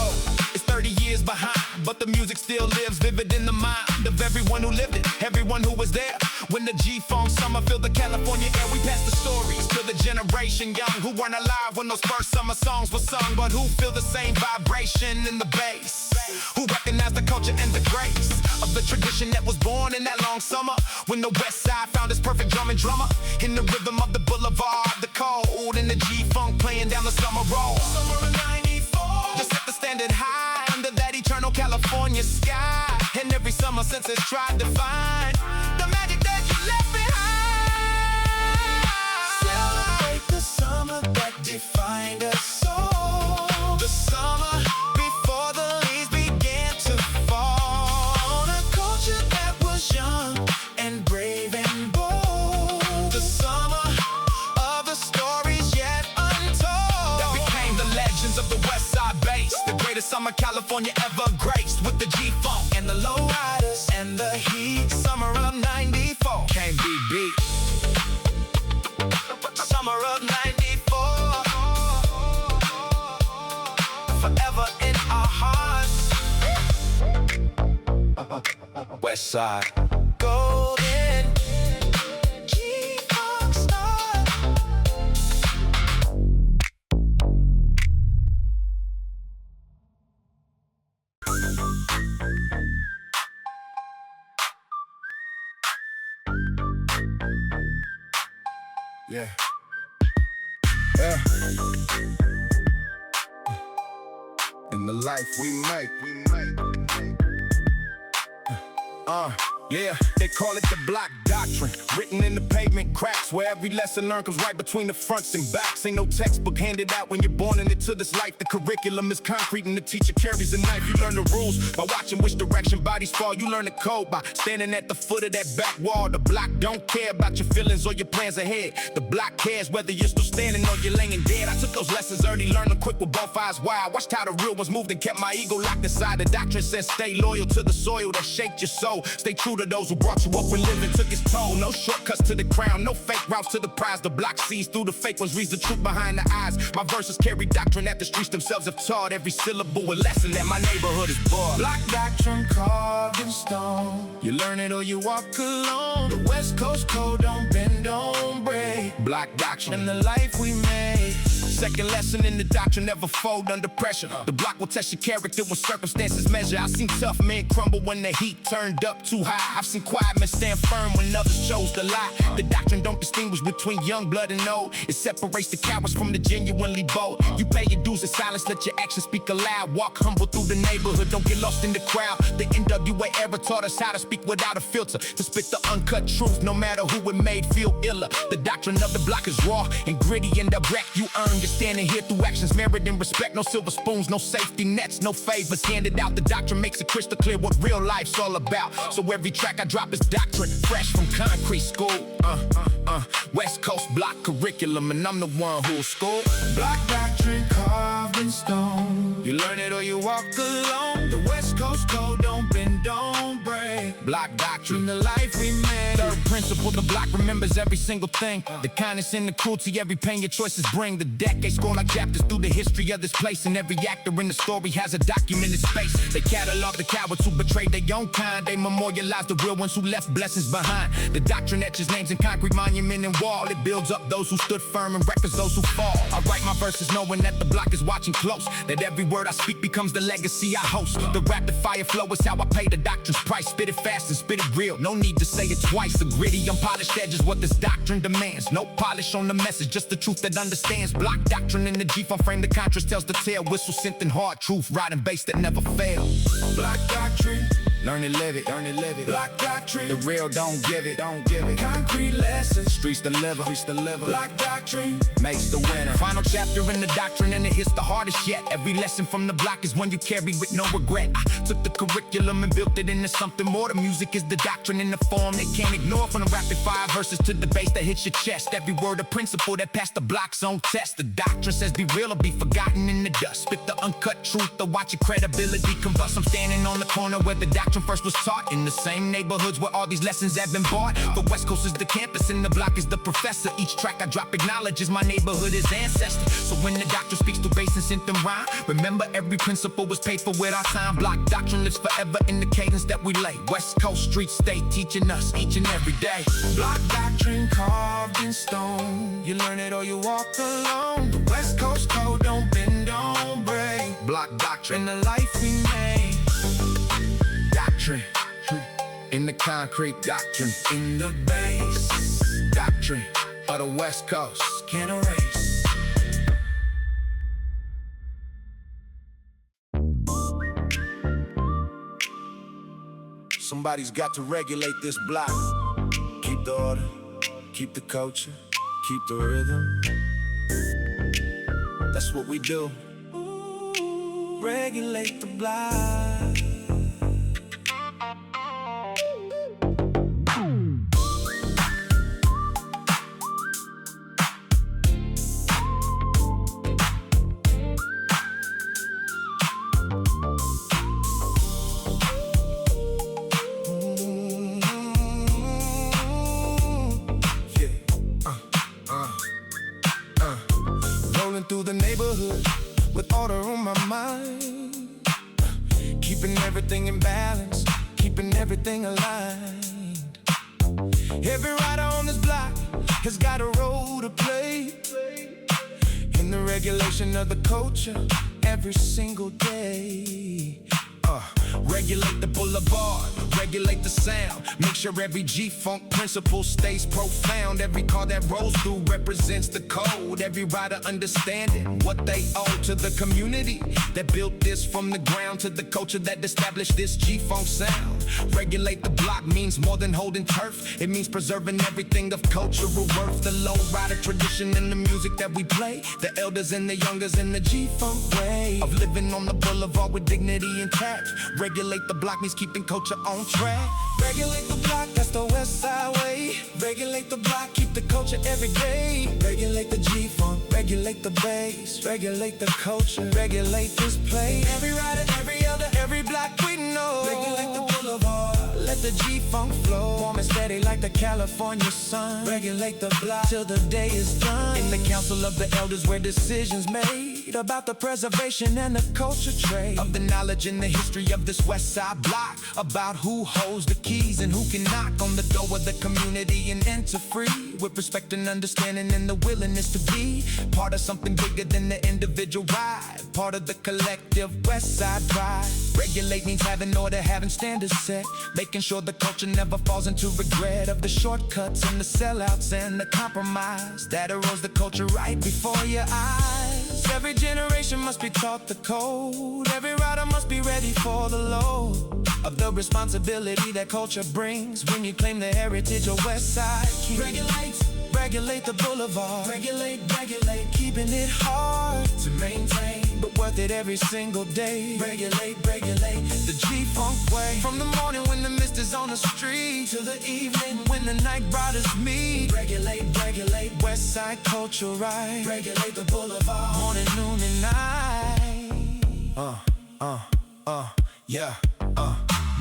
Speaker 2: is 30 years behind, but the music still lives vivid in the mind of everyone who lived it, everyone who was there. When the G-Funk summer filled the California air, we passed the stories to the generation young who weren't alive when those first summer songs were sung, but who feel the same vibration in the bass, who recognize the culture and the grace of the tradition that was born in that long summer. When the Westside found its perfect drum and drummer in the rhythm of the boulevard, the cold, and the G-Funk playing down the summer road. Summer of '94 just set the standard high under that eternal California sky. And every summer since it's tried to find the magic that you left behind. Celebrate the summer that defined us all. The summer before the leaves began to fall. On a culture that was young and brave and bold. The summer of the stories yet untold that became the legends of the Westside bass. The greatest summer California ever graced. With the G-Funk and the Lowriders and the heat. Summer of '94 can't be beat. Summer of '94, forever in our hearts. Westside golden G-Funk star.
Speaker 3: Yeah. In the life we make.
Speaker 2: Yeah, they call it the block doctrine. Written in the pavement cracks, where every lesson learned comes right between the fronts and backs. Ain't no textbook handed out when you're born into this life. The curriculum is concrete and the teacher carries a knife. You learn the rules by watching which direction bodies fall. You learn the code by standing at the foot of that back wall. The block don't care about your feelings or your plans ahead. The block cares whether you're still standing or you're laying dead. I took those lessons early, learned them quick with both eyes wide. Watched how the real ones moved and kept my ego locked inside. The doctrine says stay loyal to the soil that shaped your soul. Stay true salute to those who brought you up when living took its toll. No shortcuts to the crown, no fake routes to the prize. The block sees through the fake ones, reads the truth behind the eyes. My verses carry doctrine that the streets themselves have taught. Every syllable a lesson that my neighborhood is born.
Speaker 1: Block doctrine carved in stone.
Speaker 2: You learn it or you walk alone.
Speaker 1: The West Coast code, don't bend, don't break.
Speaker 2: Block doctrine
Speaker 1: And the life we made.
Speaker 2: Second lesson in the doctrine, never fold under pressure. The block will test your character when circumstances measure. I've seen tough men crumble when the heat turned up too high. I've seen quiet men stand firm when others chose to lie. The doctrine don't distinguish between young blood and old. It separates the cowards from the genuinely bold. You pay your dues in silence, let your actions speak aloud. Walk humble through the neighborhood, don't get lost in the crowd. The NWA era taught us how to speak without a filter, to spit the uncut truth, no matter who it made feel iller. The doctrine of the block is raw and gritty and direct. You earn your standing here through actions, merit and respect. No silver spoons, no safety nets, no favors handed out. The doctrine makes it crystal clear what real life's all about. So every track I drop is doctrine, fresh from concrete school. West Coast block curriculum, and I'm the one who'll school.
Speaker 1: Block doctrine carved in stone.
Speaker 2: You learn it or you walk alone.
Speaker 1: The West Coast code, don't bend, don't break.
Speaker 2: Block doctrine,
Speaker 1: The life we made.
Speaker 2: third principle, the block remembers every single thing. The kindness and the cruelty, every pain your choices bring. The decades scroll like chapters through the history of this place, and every actor in the story has a documented space. They catalog the cowards who betrayed their own kind. They memorialize the real ones who left blessings behind. The doctrine etches names in concrete monument and wall. It builds up those who stood firm and records those who fall. I write my verses knowing that the block is watching close, that every word I speak becomes the legacy I host. The rapid fire flow is how I pay the doctrine's price. Spit it fast and spit it real, no need to say it twice. The gritty, unpolished edge is what this doctrine demands. No polish on the message, just the truth that understands. Block doctrine in the G-funk frame, the contrast tells the tale. Whistle synth and hard truth, riding bass that never fails.
Speaker 1: Block doctrine,
Speaker 2: Learn and live it, learn and live it.
Speaker 1: block doctrine.
Speaker 2: The real don't give it, don't give it.
Speaker 1: Concrete lessons,
Speaker 2: Streets deliver,
Speaker 1: block doctrine.
Speaker 2: makes the winner. Final chapter in the doctrine, and it hits the hardest yet. Every lesson from the block is one you carry with no regret. I took the curriculum and built it into something more. The music is the doctrine in the form they can't ignore. From the rapid fire verses to the bass that hits your chest. Every word a principle that passed the block's own test. The doctrine says be real or be forgotten in the dust. Spit the uncut truth to watch your credibility combust. I'm standing on the corner where the doctrine first was taught, in the same neighborhoods where all these lessons have been bought. The West Coast is the campus and the block is the professor. Each track I drop acknowledges my neighborhood is ancestor. So when the doctrine speaks through bass and synth and rhyme, remember every principle was paid for with our time. Block doctrine lives forever in the cadence that we lay. West Coast streets stay teaching us each and every day.
Speaker 1: Block doctrine carved in stone. You learn it or you walk alone. The West Coast code, don't bend, don't break.
Speaker 2: Block doctrine,
Speaker 1: And the life we made.
Speaker 2: doctrine in the concrete, doctrine
Speaker 1: In the bass,
Speaker 2: doctrine of the West Coast.
Speaker 1: can't erase.
Speaker 3: Somebody's got to regulate this block. Keep the order, keep the culture, keep the rhythm. That's what we do.
Speaker 1: Regulate the block.
Speaker 2: Rolling through the neighborhood with order on my mind, keeping everything in balance, keeping everything aligned. Every rider on this block has got a role to play in the regulation of the culture every single day. Regulate the boulevard, regulate the sound. Make sure every G-funk principle stays profound. Every car that rolls through represents the code. Every rider understanding what they owe to the community that built this from the ground, to the culture that established this G-funk sound. Regulate the block means more than holding turf. It means preserving everything of cultural worth. The Lowrider tradition and the music that we play, the elders and the youngers in the G-funk way of living on the boulevard with dignity intact. Regulate the block means keeping culture on track.
Speaker 1: Regulate the block, that's the Westside way. Regulate the block, keep the culture every day. Regulate the G-funk, regulate the bass. Regulate the culture, regulate this place. Every rider, every elder, every block we know. Regulate the boulevard, Let the G-funk flow, warm and steady like the California sun. Regulate the block till the day is done. In the council of the elders where decisions made about the preservation and the culture trade of the knowledge and the history of this Westside block, about who holds the keys and who can knock on the door of the community and enter free with respect and understanding and the willingness to be part of something bigger than the individual ride, part of the collective Westside pride. Regulate means having order, having standards set, making sure the culture never falls into regret of the shortcuts and the sellouts and the compromise that erodes the culture right before your eyes. Every generation must be taught the code, every rider must be ready for the load of the responsibility that culture brings when you claim the heritage of Westside. Regulate the boulevard. Regulate, keeping it hard to maintain, but worth it every single day. Regulate, the G-funk way. From the morning when the mist is on the street to the evening when the night riders meet. Regulate, Westside culture right. Regulate the boulevard. Morning, noon, and night. Yeah.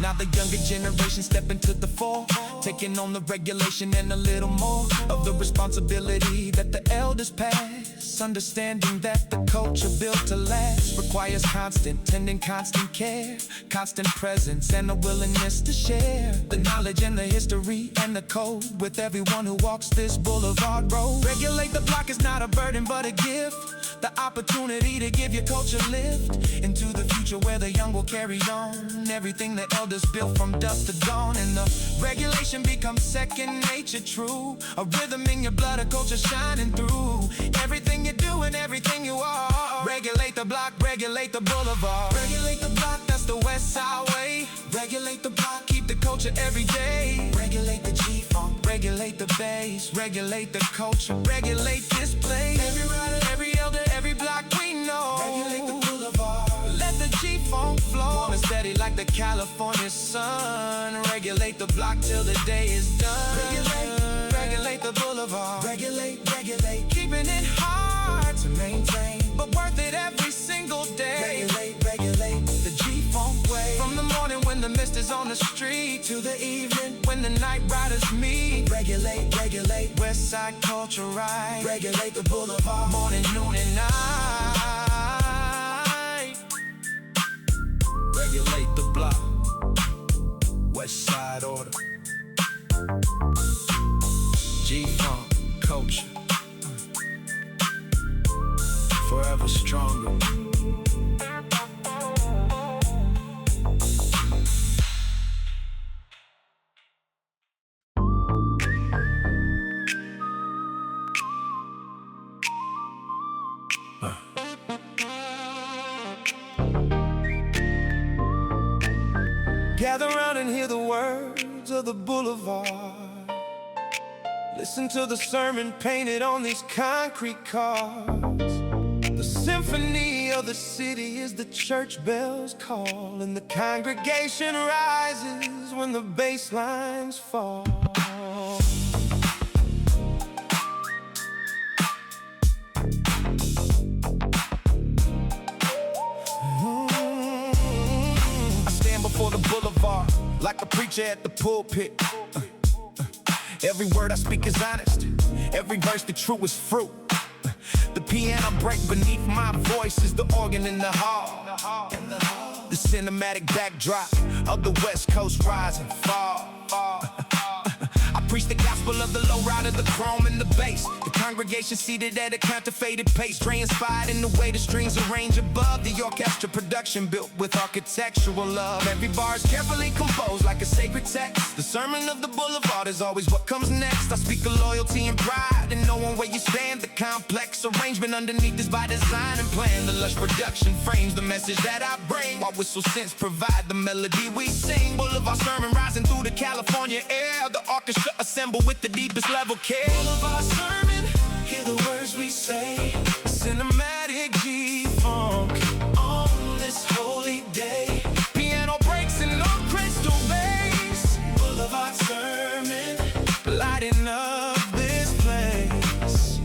Speaker 1: Now the younger generation step into the fore, taking on the regulation and a little more of the responsibility that the elders pass. Understanding that the culture built to last requires constant tending, constant care, constant presence, and a willingness to share the knowledge and the history and the code with everyone who walks this boulevard road. Regulate the block is not a burden but a gift, the opportunity to give your culture lift into the future where the young will carry on everything the elders built from dusk to dawn, and the regulation becomes second nature. True, a rhythm in your blood, a culture shining through everything you do and everything you are. Regulate the block, regulate the boulevard. Regulate the block, that's the Westside way. Regulate the block, keep the culture every day. Regulate the G-funk, regulate the bass, regulate the culture, regulate this place. Every rider, every elder, every block we know. Regulate the boulevard. Let the G-funk flow, warm and steady like the California sun. Regulate the block till the day is done. Regulate the boulevard. Regulate, keeping it hard to maintain, but worth it every single day. Regulate the G-funk way. From the morning when the mist is on the street to the evening when the night riders meet. Regulate, Westside culture right. Regulate the boulevard. Morning, noon, and night. Regulate the block. Westside order. G-funk culture. Forever stronger. Gather around and hear the words of the boulevard. Listen to the sermon painted on these concrete cards. The symphony of the city is the church bells call, and the congregation rises when the bass lines fall. I stand before the boulevard like a preacher at the pulpit. Every word I speak is honest, every verse the true is fruit. The piano break beneath my voice is the organ in the hall. The cinematic backdrop of the Westcoast rise and fall. I preach the gospel of the lowrider, the chrome and the bass. The congregation seated at a counterfeited pace, Dre inspired in the way the strings arrange above. The orchestra production built with architectural love. Every bar is carefully composed like a sacred text. The sermon of the boulevard is always what comes next. I speak of loyalty and pride and knowing where you stand. The complex arrangement underneath is by design and plan. The lush production frames the message that I bring, while whistle synths provide the melody we sing. Boulevard Sermon rising through the California air. The orchestra assemble with the deepest level care. Boulevard Sermon, hear the words we say. Cinematic G-funk on this holy day. Piano breaks and no crystal bass. Boulevard Sermon, lighting up this place.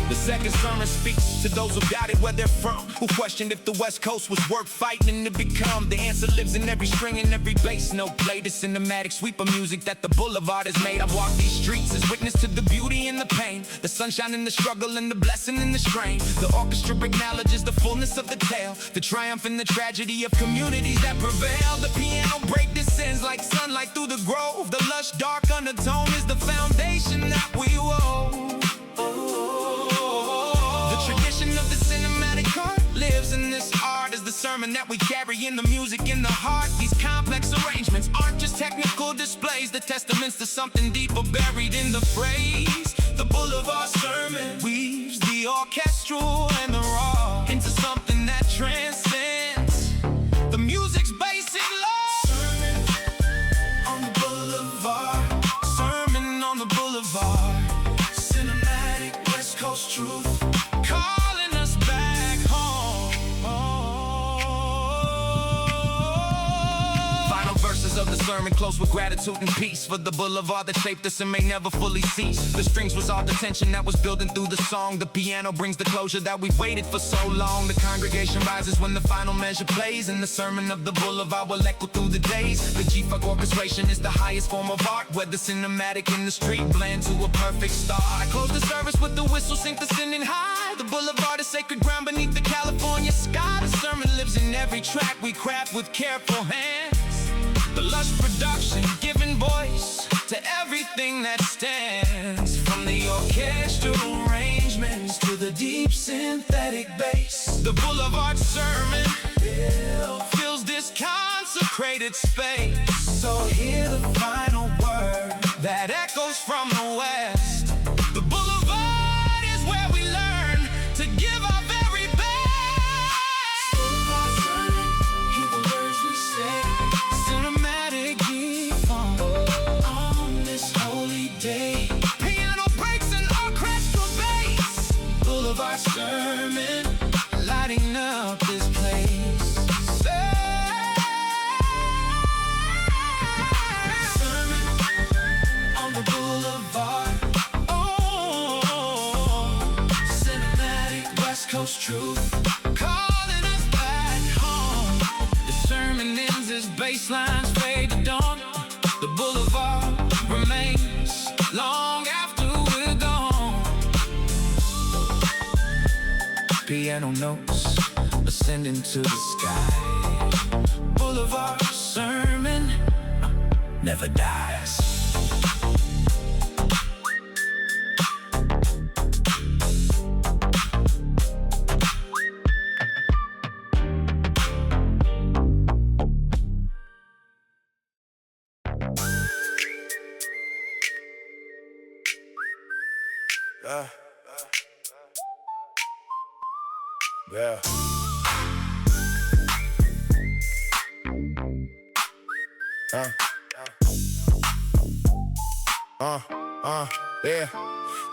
Speaker 1: The
Speaker 2: Second sermon speaks to those who doubted where they're from, who questioned if the West Coast was worth fighting to become. The answer lives in every string and every bass note. Play the cinematic sweep of music that the Boulevard has made. I've walked these streets as witness to the beauty and the pain, the sunshine and the struggle and the blessing and the strain. The orchestra acknowledges the fullness of the tale, the triumph and the tragedy of communities that prevail. The piano break descends like sunlight through the grove. The lush dark undertone is the foundation that we wove. The tradition of the cinematic art lives in this art, is the sermon that we carry in the music in the heart. These complex arrangements aren't just technical displays, the testaments to something deeper buried in the phrase. The Boulevard Sermon weaves the orchestral and the raw into something that transcends the music's basic law. Sermon on the Boulevard, sermon on the Boulevard, cinematic West Coast truth calling us back home. Final verses of the sermon close with gratitude and peace for the boulevard that shaped us and may never fully cease. The strings was all the tension that was building through the song. The piano brings the closure that we've waited for so long. The congregation rises when the final measure plays, and the sermon of the boulevard will echo through the days. The G-Funk orchestration is the highest form of art, where the cinematic and the street blend to a perfect start. I close the service with the whistle, sync descending high. The boulevard is sacred ground beneath the California sky. The sermon lives in every track we craft with careful hands. The lush production giving voice to everything that stands, from the orchestral arrangements to the deep synthetic bass. The Boulevard Sermon fills this consecrated space. So hear the final word that echoes from the West. The Boulevard is where we learn to give our very best. Boulevard Sermon, hear the words we say. Cinematic G-Funk on this holy day. Piano breaks and orchestral bass. Boulevard Sermon lighting up this place. Sermon on the Boulevard. Oh, cinematic West Coast truth calling us back home. The sermon ends as bass lines fade to dawn. The boulevard remains long after we're gone. Piano notes ascending to the sky. Boulevard Sermon never dies.
Speaker 3: Yeah.
Speaker 2: Yeah.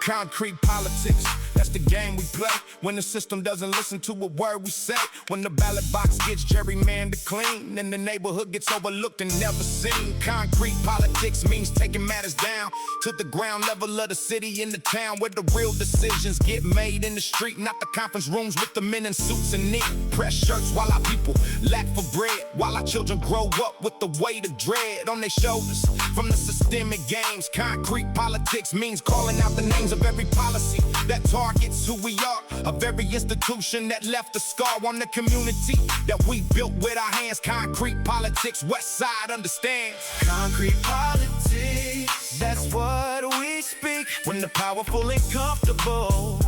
Speaker 2: Concrete politics, that's the game we play. When the system doesn't listen to a word we say. When the ballot box gets gerrymandered clean, and the neighborhood gets overlooked and never seen. Concrete politics means taking matters down to the ground level of the city and the town, where the real decisions get made in the street, not the conference rooms with the men in suits and neat press shirts, while our people lack for bread, while our children grow up with the weight of dread on their shoulders from the systemic games. Concrete politics means calling out the names of every policy that targets who we are, of every institution that left a scar on the community that we built with our hands. Concrete politics, Westside understands.
Speaker 3: Concrete politics,
Speaker 2: That's what we speak when the powerful and comfortable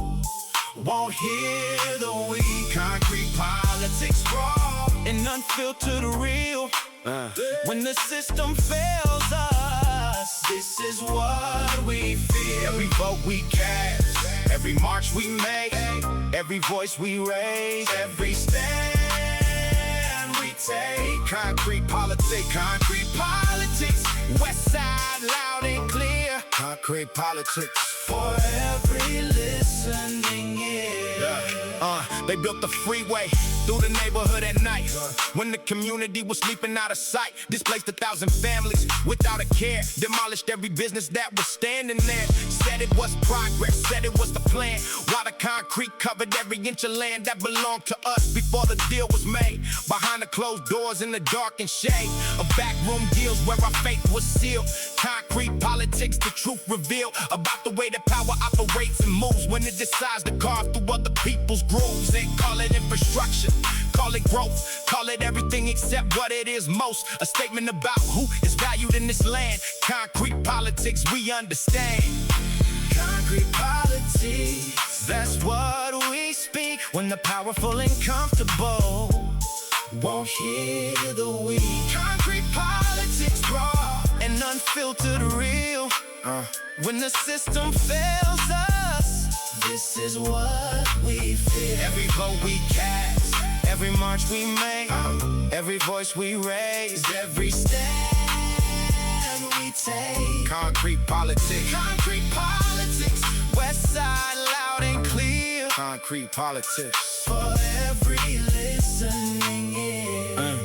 Speaker 3: won't hear the weak. Concrete politics raw
Speaker 2: and unfiltered real. When the system fails us,
Speaker 3: this is what we feel.
Speaker 2: every vote we cast, every march we make, every voice we raise,
Speaker 3: Every stand we take.
Speaker 2: concrete politics, Westside loud and clear.
Speaker 3: Concrete politics
Speaker 2: for every listening ear. They built the freeway through the neighborhood at night when the community was sleeping out of sight. Displaced 1,000 families without a care. Demolished every business that was standing there. Said it was progress, said it was the plan. While the concrete covered every inch of land that belonged to us before the deal was made. Behind the closed doors in the dark and shade of backroom deals where our fate was sealed. Concrete politics, the truth revealed about the way that power operates and moves when it decides to carve through other people's grooves. And call it infrastructure, call it growth, call it everything except what it is most. A statement about who is valued in this land. Concrete politics, we understand. Concrete politics, that's what we speak when the powerful and comfortable won't hear the weak. Concrete politics, raw and unfiltered real. When the system fails us, this is what we feel. Every vote we cast, every march we make, every voice we raise, every stand we take. Concrete politics, concrete politics. Westside loud and clear. Concrete politics for every listening ear.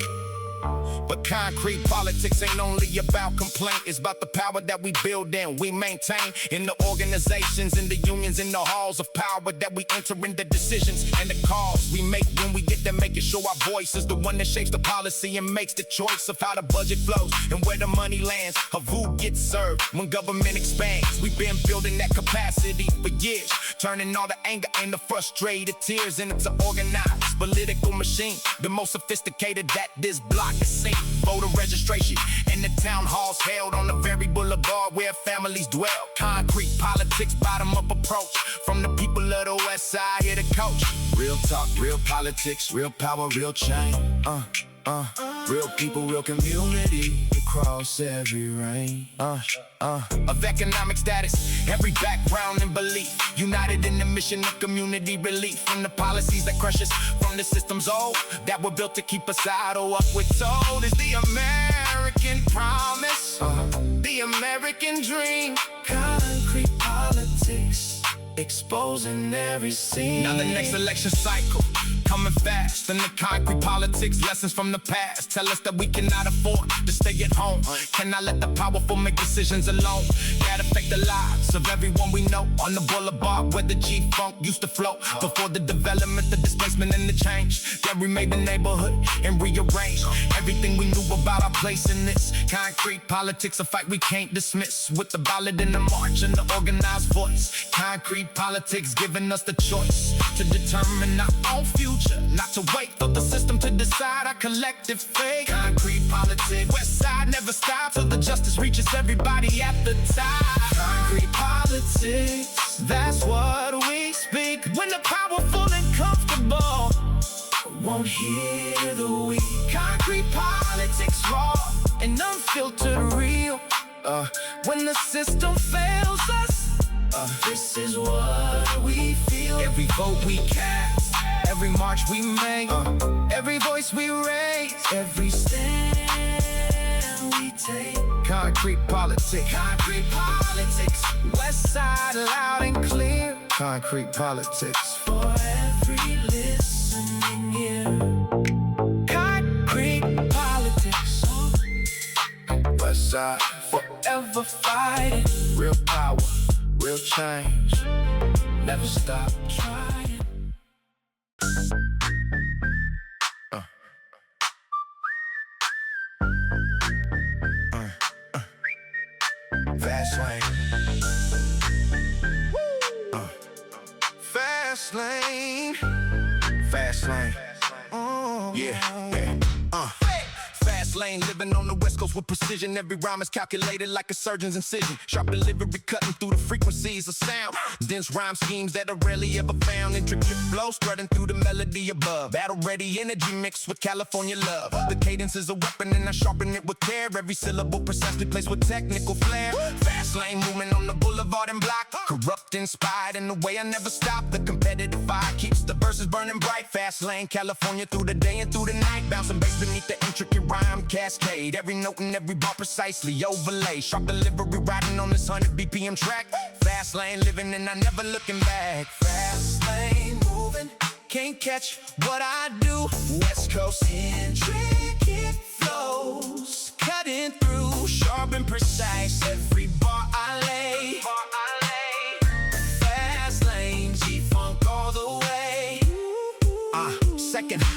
Speaker 2: But concrete politics ain't only about complaint. It's about the power that we build and we maintain. In the organizations, in the unions, in the halls of power that we enter in the decisions and the calls we make when we get there, making sure our voice is the one that shapes the policy and makes the choice of how the budget flows and where the money lands, of who gets served when government expands. We've been building that capacity for years, turning all the anger and the frustrated tears into organized political machine, the most sophisticated that this block has seen. Voter registration and the town halls held on the very boulevard where families dwell. Concrete politics, bottom-up approach from the people of the West Side here to coach. Real talk, real politics, real power, real change. Real people, real community across every range. Of economic status, every background and belief, united in the mission of community relief. From the policies that crush us, from the systems old that were built to keep us idle. Up we're told is the American promise, the American dream. Concrete politics, exposing every scene. Now the next election cycle coming fast, and the concrete politics lessons from the past tell us that we cannot afford to stay at home. Cannot let the powerful make decisions alone that affect the lives of everyone we know. On the boulevard where the G-Funk used to flow, before the development, the displacement and the change that remade the neighborhood and rearranged everything we knew about our place in this concrete politics, a fight we can't dismiss. With the ballot and the march and the organized voice, concrete politics giving us the choice to determine our own future, not to wait for the system to decide our collective fate. Concrete politics, Westside never stops till the justice reaches everybody at the top. Concrete politics, that's what we speak when the powerful and comfortable won't hear the weak. Concrete politics, raw and unfiltered real. When the system fails us, this is what we feel. Every vote we cast, every march we make, every voice we raise, every stand we take. Concrete politics, concrete politics. Westside loud and clear. Concrete politics for every listening ear. Concrete politics. Westside forever fighting. Real power, real change. Never stop trying. Fast lane. Fast lane. Fast lane. Yeah. Fast lane, living on the West Coast with precision. Every rhyme is calculated like a surgeon's incision. Sharp delivery cutting through the frequencies of sound. Dense rhyme schemes that are rarely ever found. Intricate flow spreading through the melody above. Battle-ready energy mixed with California love. The cadence is a weapon and I sharpen it with care. Every syllable precisely placed with technical flair. Fast lane moving on the boulevard and block. Corrupt, inspired in a way I never stop. The competitive fire keeps the verses burning bright. Fast lane, California through the day and through the night. Bouncing bass beneath the intricate rhyme cascade. Every note and every bar precisely overlay. Sharp delivery riding on this 100 BPM track. Fast lane living and I never looking back. Fast lane moving, Can't catch what I do. West Coast intricate flows, cutting through, sharp and precise. Every bar I lay, fast lane, G-funk all the way.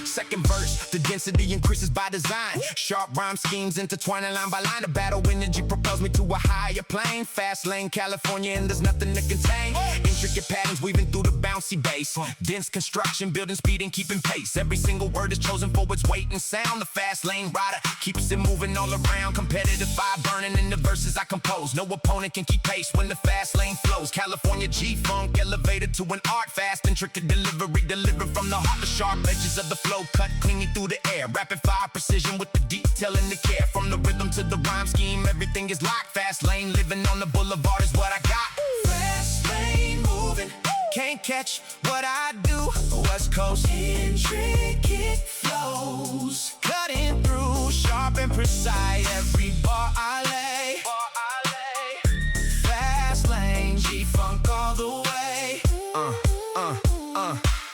Speaker 2: Second verse, the density increases by design. Sharp rhyme schemes intertwining line by line. The battle energy propels me to a higher plane. Fast lane, California, and there's nothing to contain. Intricate patterns weaving through the bouncy bass. Dense construction, building speed and keeping pace. Every single word is chosen for its weight and sound. The fast lane rider keeps it moving all around. Competitive fire burning in the verses I compose. No opponent can keep pace when the fast lane flows. California G-funk elevated to an art. Fast, intricate delivery, delivered from the heart. The sharp edges of the flow cut cleanly through the air. Rapid fire precision with the detail and the care. From the rhythm to the rhyme scheme, everything is locked. Fast lane, living on the boulevard is what I got. Fast lane moving, can't catch what I do. West Coast intricate flows, cutting through, sharp and precise. Every bar I lay, fast lane, G-funk all the way.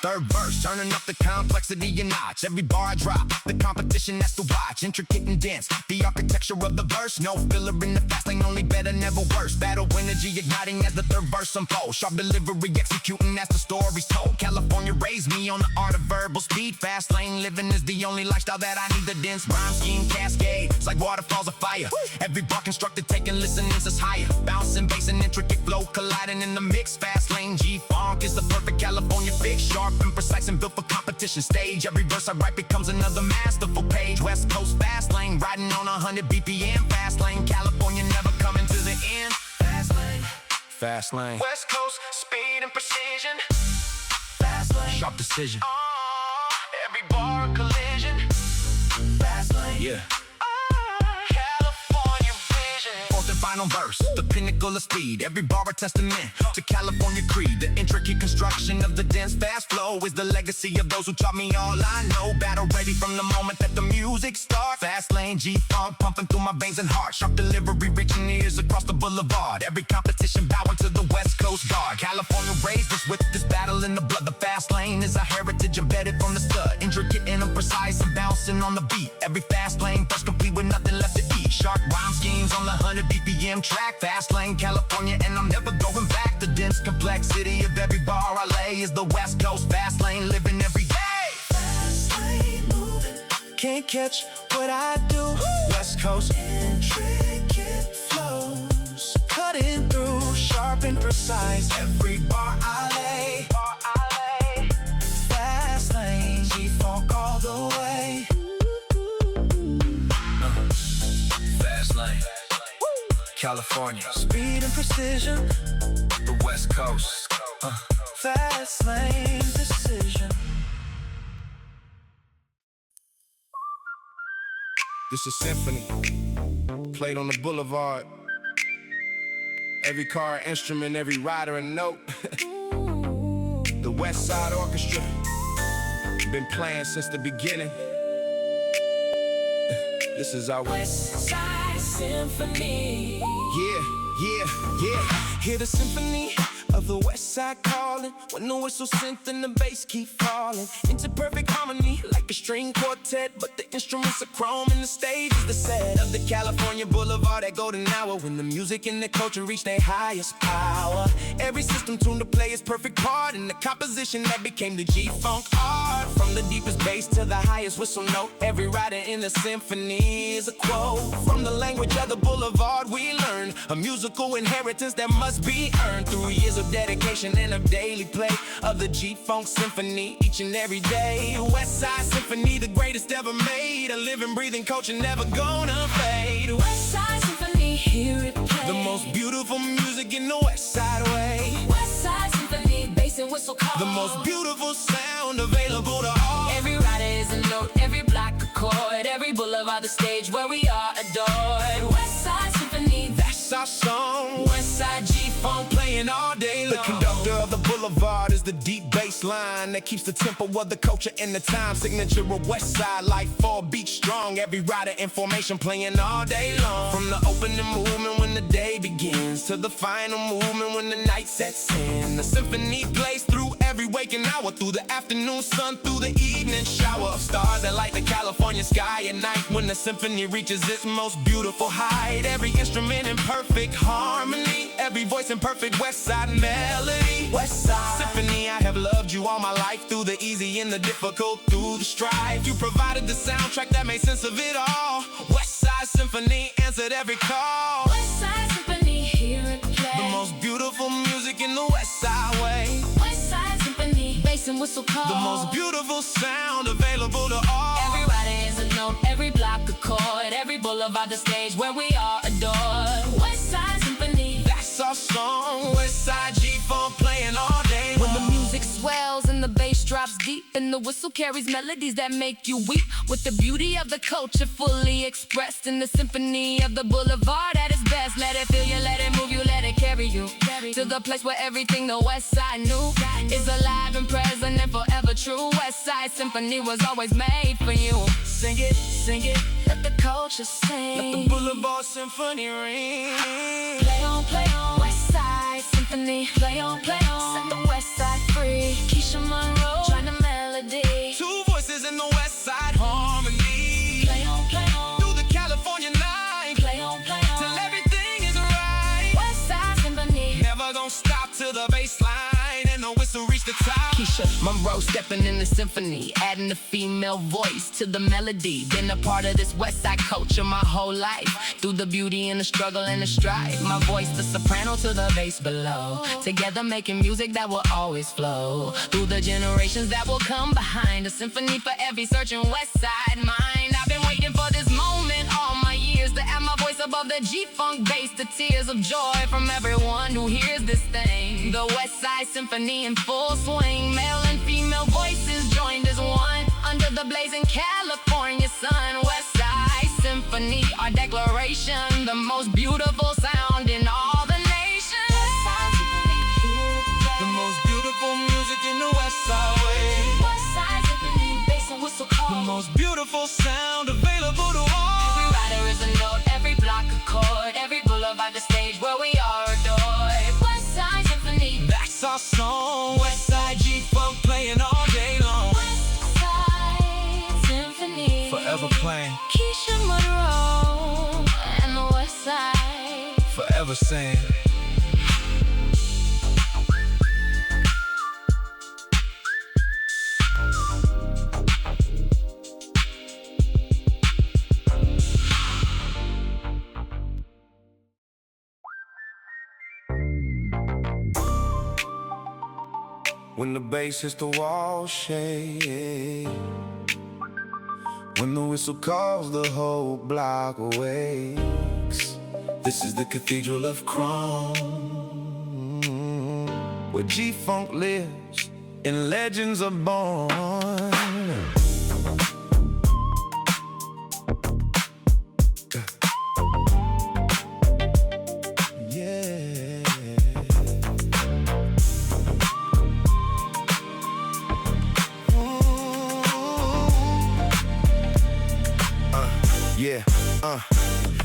Speaker 2: Third verse, turning up the complexity a notch. Every bar I drop, the competition has to watch. Intricate and dense, the architecture of the verse. No filler in the fast lane, only better, never worse. Battle energy igniting as the third verse unfolds. Sharp delivery executing as the story's told. California raised me on the art of verbal speed. Fast lane living is the only lifestyle that I need. The dense rhyme scheme cascade, it's like waterfalls of fire. Every bar constructed, taking listenings is higher. Bouncing bass and intricate flow colliding in the mix. Fast lane G-funk is the perfect California fix. Sharp and precise and built for competition stage. Every verse I write becomes another masterful page. West Coast fast lane, riding on 100 BPM. Fast lane, California never coming to the end. Fast lane. West Coast, speed and precision. Fast lane, sharp decision. Every bar a collision. Fast lane, yeah. California vision. Fourth and final verse, the pinnacle of speed. Every bar a testament to California creed. The intricate construction of the dense fast flow is the legacy of those who taught me all I know. Battle ready from the moment that the music starts. Fast lane G-funk pumping through my veins and heart. Sharp delivery reaching ears across the boulevard. Every competition bowing to the West Coast guard. California raised us with this battle in the blood. The fast lane is our heritage embedded from the stud. Intricate and imprecise and bouncing on the beat. Every fast lane first complete with nothing left to eat. Sharp rhyme schemes on the 100 BPM track. Fast lane California and I'm never going back. The dense complexity of every bar I lay is the West Coast fast lane living every day. Fast lane moving, can't catch what I do. West Coast intricate flows, cutting through, sharp and precise. Every bar I lay, fast lane, G-funk all the way. Fast lane, California, speed and precision. The West Coast, fast lane decision.
Speaker 3: This is Symphony, played on the Boulevard. Every car an instrument, every rider a note. The Westside Orchestra, been playing since the beginning. This is our
Speaker 1: Westside Symphony.
Speaker 3: Yeah.
Speaker 2: Hear the symphony of the West Side calling. When the whistle synth and the bass keep falling into perfect harmony like a string quartet. But the instruments are chrome and the stage is the set of the California Boulevard at golden hour. When the music and the culture reach their highest power. Every system tuned to play its perfect part in the composition that became the G-funk art. From the deepest bass to the highest whistle note, every rider in the symphony is a quote. From the language of the boulevard we learn a musical inheritance that must be earned through years of dedication and of daily play of the G-funk symphony each and every day. Westside Symphony, the greatest ever made. A living, breathing culture never gonna fade.
Speaker 1: Westside Symphony, hear it play.
Speaker 2: The most beautiful music in the Westside way.
Speaker 1: Westside Symphony, bass and whistle call.
Speaker 2: The most beautiful sound available to all.
Speaker 1: Every rider is a note, every block a chord. Every boulevard the stage where we are adored. Westside Symphony,
Speaker 2: That's our song.
Speaker 1: Westside G-funk
Speaker 2: Playing all day long. The conductor of the boulevard is the deep bass line that keeps the tempo of the culture and the time. Signature of Westside life, 4 beats strong. Every rider in formation playing all day long. From the opening movement when the day begins
Speaker 3: listens to the final movement when the night sets in. The symphony plays through every waking hour, through the afternoon sun, through the evening shower of stars that light the California sky at night. When the symphony reaches its most beautiful height, every instrument in perfect harmony, every voice in perfect Westside melody. Westside Symphony, I have loved you all my life, through the easy and the difficult, through the strife. You provided the soundtrack that made sense of it all. Westside Symphony answered every call.
Speaker 1: Westside Symphony, hear it play.
Speaker 3: The most beautiful music in the Westside way.
Speaker 1: Westside Symphony, bass and whistle call.
Speaker 3: The most beautiful sound available to all.
Speaker 1: Every rider is a note, every block a chord, every boulevard the stage where we are adored. Westside Symphony,
Speaker 3: That's our song. Westside G-Funk playing all day long.
Speaker 1: when the music swells and the bass drops deep and the whistle carries melodies that make you weep, with the beauty of the culture fully expressed in the symphony of the boulevard at its best. Let it feel you, let it move you, let it carry you to the place where everything the Westside knew is alive and present and forever true. Westside Symphony was always made for you.
Speaker 3: Sing it,
Speaker 1: Let the culture sing.
Speaker 3: let the Boulevard Symphony ring.
Speaker 1: Play on, Westside Symphony. Play on, set the Westside free. Keisha, Monroe, join the melody.
Speaker 3: Two voices in the Westside harmony.
Speaker 1: Play on,
Speaker 3: Through the California night,
Speaker 1: play on,
Speaker 3: till everything is right.
Speaker 1: Westside Symphony.
Speaker 3: Never gonna stop till the bass line and the whistle reach the top.
Speaker 1: Keisha, Monroe stepping in the symphony, adding the female voice to the melody. Been a part of this Westside culture my whole life, through the beauty and the struggle and the strife. My voice, the soprano to the bass below, together making music that will always flow through the generations that will come behind. A symphony for every searching Westside mind. I've been waiting for this moment all my years, to add my voice above the G-Funk bass, to tears of joy from everyone who hears this thing. The Westside Symphony in full swing, male and female voices joined as one, under the blazing California sun. Westside Symphony, our declaration, the most beautiful sound in all the nation.
Speaker 3: The most beautiful music in the Westside way.
Speaker 1: Westside Symphony, bass and whistle
Speaker 3: The
Speaker 1: call.
Speaker 3: most beautiful sound available to all.
Speaker 1: Every rider is a note, every block a chord, every boulevard the stage where we are adored. Westside Symphony,
Speaker 3: That's our song. Westside G-Funk playing all day long.
Speaker 1: Westside Symphony,
Speaker 3: Forever playing,
Speaker 1: Keisha, Monroe, and the Westside.
Speaker 3: forever saying. When the bass hits the wall, shake. When the whistle calls, the whole block awakes. This is the Cathedral of Chrome, where G-Funk lives and legends are born.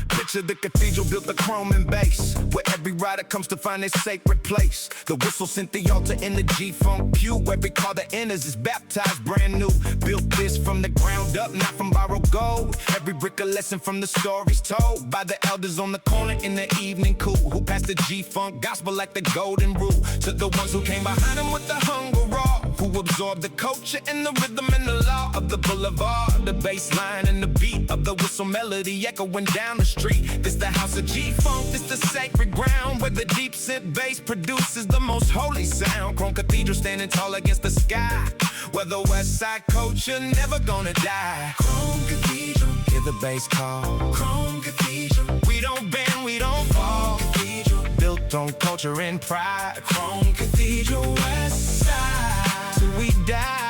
Speaker 3: Picture the cathedral built of chrome and bass, where every rider comes to find their sacred place. The whistle sent the altar in the G-Funk pew. Every car that enters is baptized brand new. Built this from the ground up, not from borrowed gold. Every brick a lesson from the stories told by the elders on the corner in the evening cool, who passed the G-Funk gospel like the golden rule to the ones who came behind them with the hunger raw, who absorbed the culture and the rhythm and the law of the boulevard, the bass line and the beat of the whistle melody echoing down the street. This the house of G-Funk, this the sacred ground where the deep scent bass produces the most holy sound. Chrome Cathedral standing tall against the sky, where the Westside culture never gonna die. Chrome Cathedral, hear the bass call. Chrome Cathedral, we don't bend, we don't fall. Chrome Cathedral, built on culture and pride. Chrome Cathedral, Westside, till we die.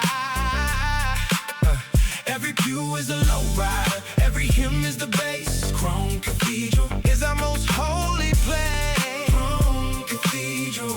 Speaker 3: Every pew is a lowrider, every hymn is the bass. Chrome Cathedral is our most holy place. Chrome Cathedral,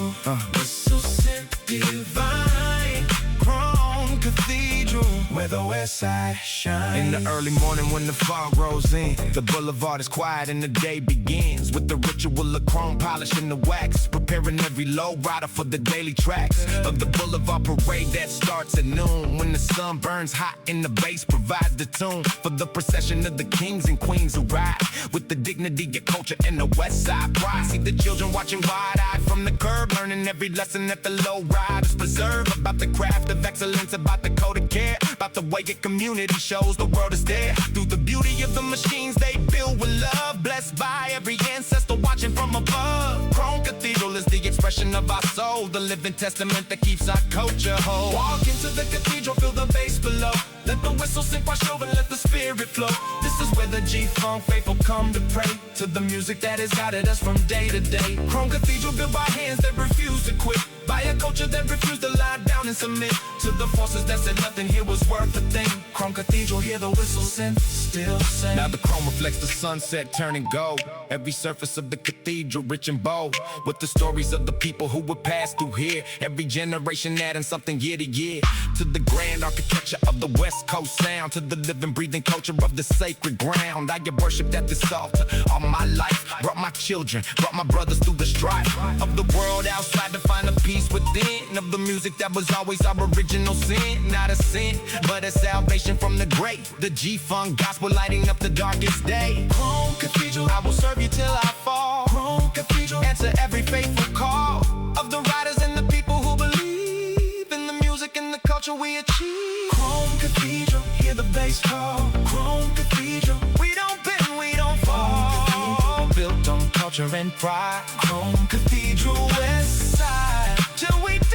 Speaker 3: whistle sent divine. Chrome Cathedral, where the Westside
Speaker 1: shines.
Speaker 2: In the early morning when the fog rolls in, the boulevard is quiet and the day begins with the ritual of chrome polishing the wax, preparing every lowrider for the daily tracks of the boulevard parade that starts at noon. When the sun burns hot and the bass provides the tune for the procession of the kings and queens who ride with the dignity of culture and the Westside pride. See the children watching wide-eyed from the curb, learning every lesson that the lowriders preserve about the craft of excellence, about the code of care, about the way a community shows the world is there through the beauty of the machines they build with love, blessed by every ancestor watching from above. Chrome Cathedral is the expression of our soul, the living testament that keeps our culture whole.
Speaker 1: Walk into the cathedral, feel the bass below. Let the whistle sink, wash over, let the spirit flow. This is where the G-Funk faithful come to pray to the music that has guided us from day to day. Chrome Cathedral built by hands that refuse to quit, by a culture that refused to lie down and submit to the forces that said nothing here was worth a thing. Chrome Cathedral, hear the whistle sing, still sing.
Speaker 2: Now the chrome reflects the sunset turning gold, every surface of the cathedral rich and bold with the stories of the people who would pass through here, every generation adding something year to year to the grand architecture of the Westcoast sound, to the living breathing culture of the sacred ground. I get worshipped at this altar all my life, brought my children, brought my brothers through the strife of the world outside to find a peace within, of the music that was always our original sin, not a sin but a salvation from the great, the G-Funk gospel lighting up the darkest day.
Speaker 1: Chrome Cathedral,
Speaker 2: I will serve you till I fall.
Speaker 1: Chrome Cathedral,
Speaker 2: Answer every faithful call of the writers and the people who believe in the music and the culture we achieve.
Speaker 1: Chrome Cathedral, hear the bass call. Chrome Cathedral,
Speaker 2: We don't bend, we don't fall. Built on culture and pride.
Speaker 1: Chrome Cathedral, Westside,
Speaker 2: Till we die.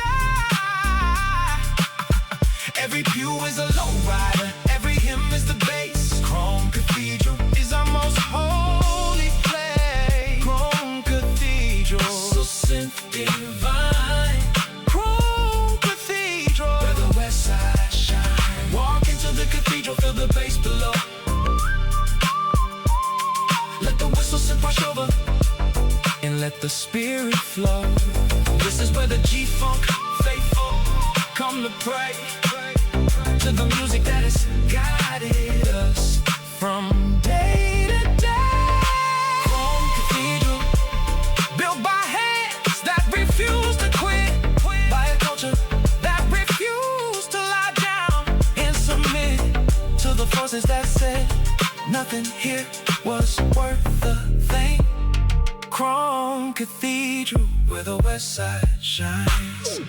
Speaker 1: every pew is a lowrider, every hymn is the bass. Chrome Cathedral
Speaker 2: Is our most holy place.
Speaker 1: Chrome Cathedral, so simply divine.
Speaker 2: Chrome Cathedral,
Speaker 1: Where the Westside shine. Walk into the cathedral, feel the bass below. Let the whistle sip, wash over,
Speaker 2: and let the spirit flow.
Speaker 1: this is where the G-Funk faithful come to pray to the music that has guided us
Speaker 2: From day to day,
Speaker 1: Chrome Cathedral,
Speaker 2: built by hands that refuse to quit,
Speaker 1: by a culture
Speaker 2: that refuse to lie down.
Speaker 1: and submit to the forces that said nothing here was worth a thing. Chrome Cathedral, where the Westside shines.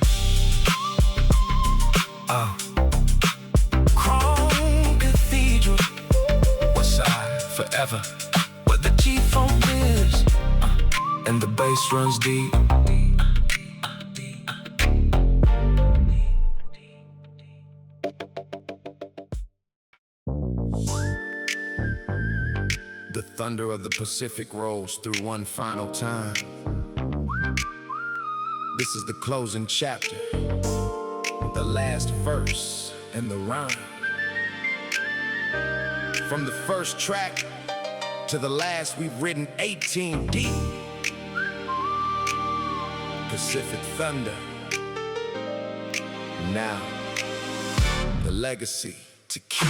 Speaker 1: Chrome Cathedral,
Speaker 3: Westside forever,
Speaker 1: where the G-Funk lives, and the bass runs deep.
Speaker 3: the thunder of the Pacific rolls through one final time. This is the closing chapter, the last verse and the rhyme. From the first track to the last, we've written 18 deep. Pacific thunder. Now, the legacy to keep.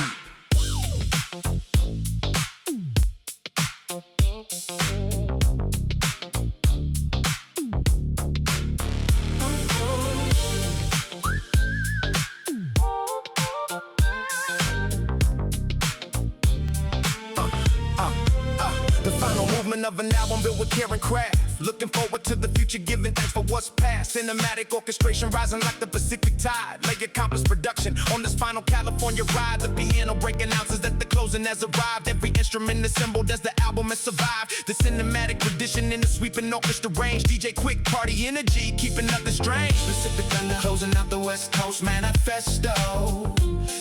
Speaker 2: The final movement of an album built with care and craft. Looking forward to the future, giving thanks for what's past. Cinematic orchestration rising like the Pacific tide. Lay accomplished production on this final California ride. The piano breaking ounces that the closing has arrived. Every instrument assembled as the album has survived. The cinematic tradition in the sweeping orchestra range. DJ Quick, party energy, keeping nothing strange. Pacific thunder, closing out the West Coast manifesto.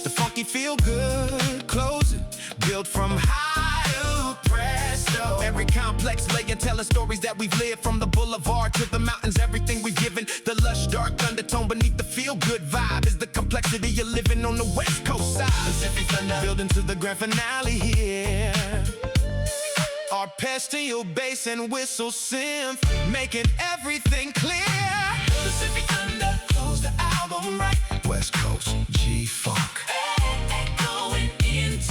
Speaker 2: The funky feel good closing, built from high to presto. Every complex layer telling stories that we've lived, from the boulevard to the mountains. Everything we've given, the lush dark undertone beneath the feel good vibe is the complexity you're living on the West Coast side. Pacific thunder, building to the grand finale here. Arpeggio, bass and whistle synth, making everything clear.
Speaker 1: Pacific thunder, close the album right.
Speaker 3: West Coast G-Funk.
Speaker 1: Going into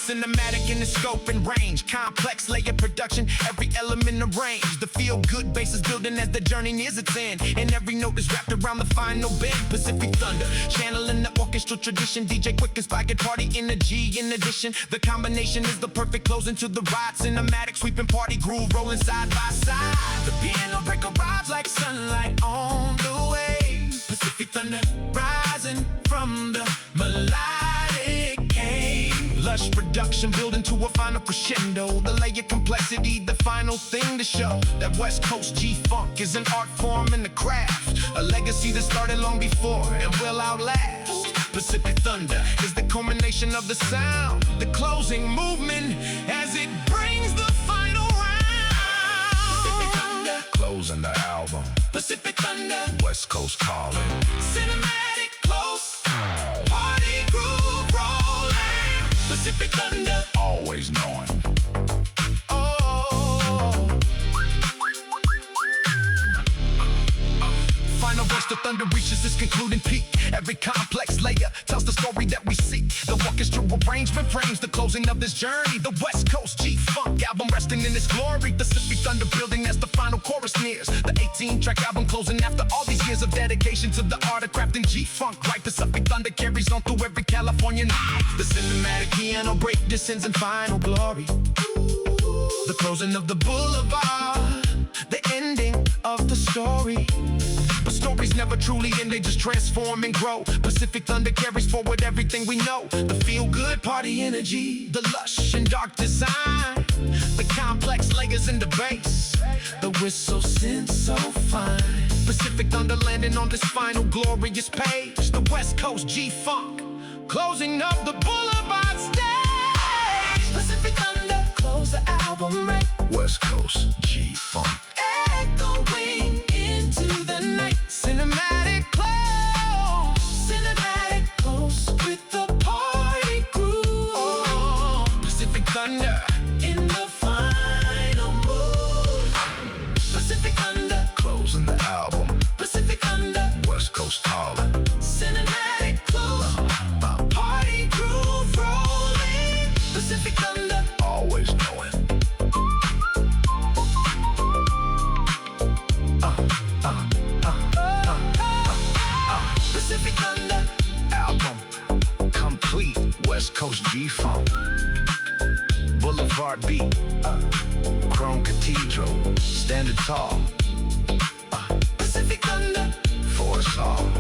Speaker 2: cinematic in the scope and range, complex layer production, every element arranged. The feel-good bass is building as the journey nears its end, and every note is wrapped around the final bend. Pacific Thunder, channeling the orchestral tradition, DJ quick inspired party energy. In addition, the combination is the perfect closing to the ride. Cinematic sweeping party groove, rolling side by side. The piano break arrives like sunlight on the way. Pacific Thunder, rising from the melodic cave. Lush production building to a final crescendo. The layer complexity, the final thing to show that West Coast G-Funk is an art form in the craft, a legacy that started long before and will outlast. Pacific Thunder is the culmination of the sound, the closing movement as it brings the final round. Pacific Thunder, closing the album. Pacific Thunder, West Coast calling. Cinematic close, party groove rolling. Pacific Thunder, always knowing. Final verse, the thunder reaches its concluding peak. Every complex layer tells the story that we seek. The orchestral arrangement frames the closing of this journey. The West Coast G-Funk album resting in its glory. Pacific Thunder building as the final chorus nears. The 18-track album closing after all these years of dedication to the art of crafting G-Funk. Right, Pacific Thunder carries on through every California night. The cinematic piano break descends in final glory. The closing of the boulevard, the ending of the story. But stories never truly end, they just transform and grow. Pacific Thunder carries forward everything we know. The feel-good party energy, the lush and dark design, the complex layers in the bass, the whistle synth so fine. Pacific Thunder landing on this final glorious page. The West Coast G-Funk, closing up the Boulevard stage. Pacific Thunder, close the album right. West Coast G-Funk, echoing into the night. Cinematic close with the party groove. Pacific Thunder in the final move. Pacific Thunder, closing the album. Pacific Thunder, West Coast calling. Cinematic close, party groove rolling. Pacific Thunder, always knowing. Pacific Thunder album complete. West Coast G-Funk, Boulevard beat, Chrome Cathedral, standing tall. Pacific Thunder for us all.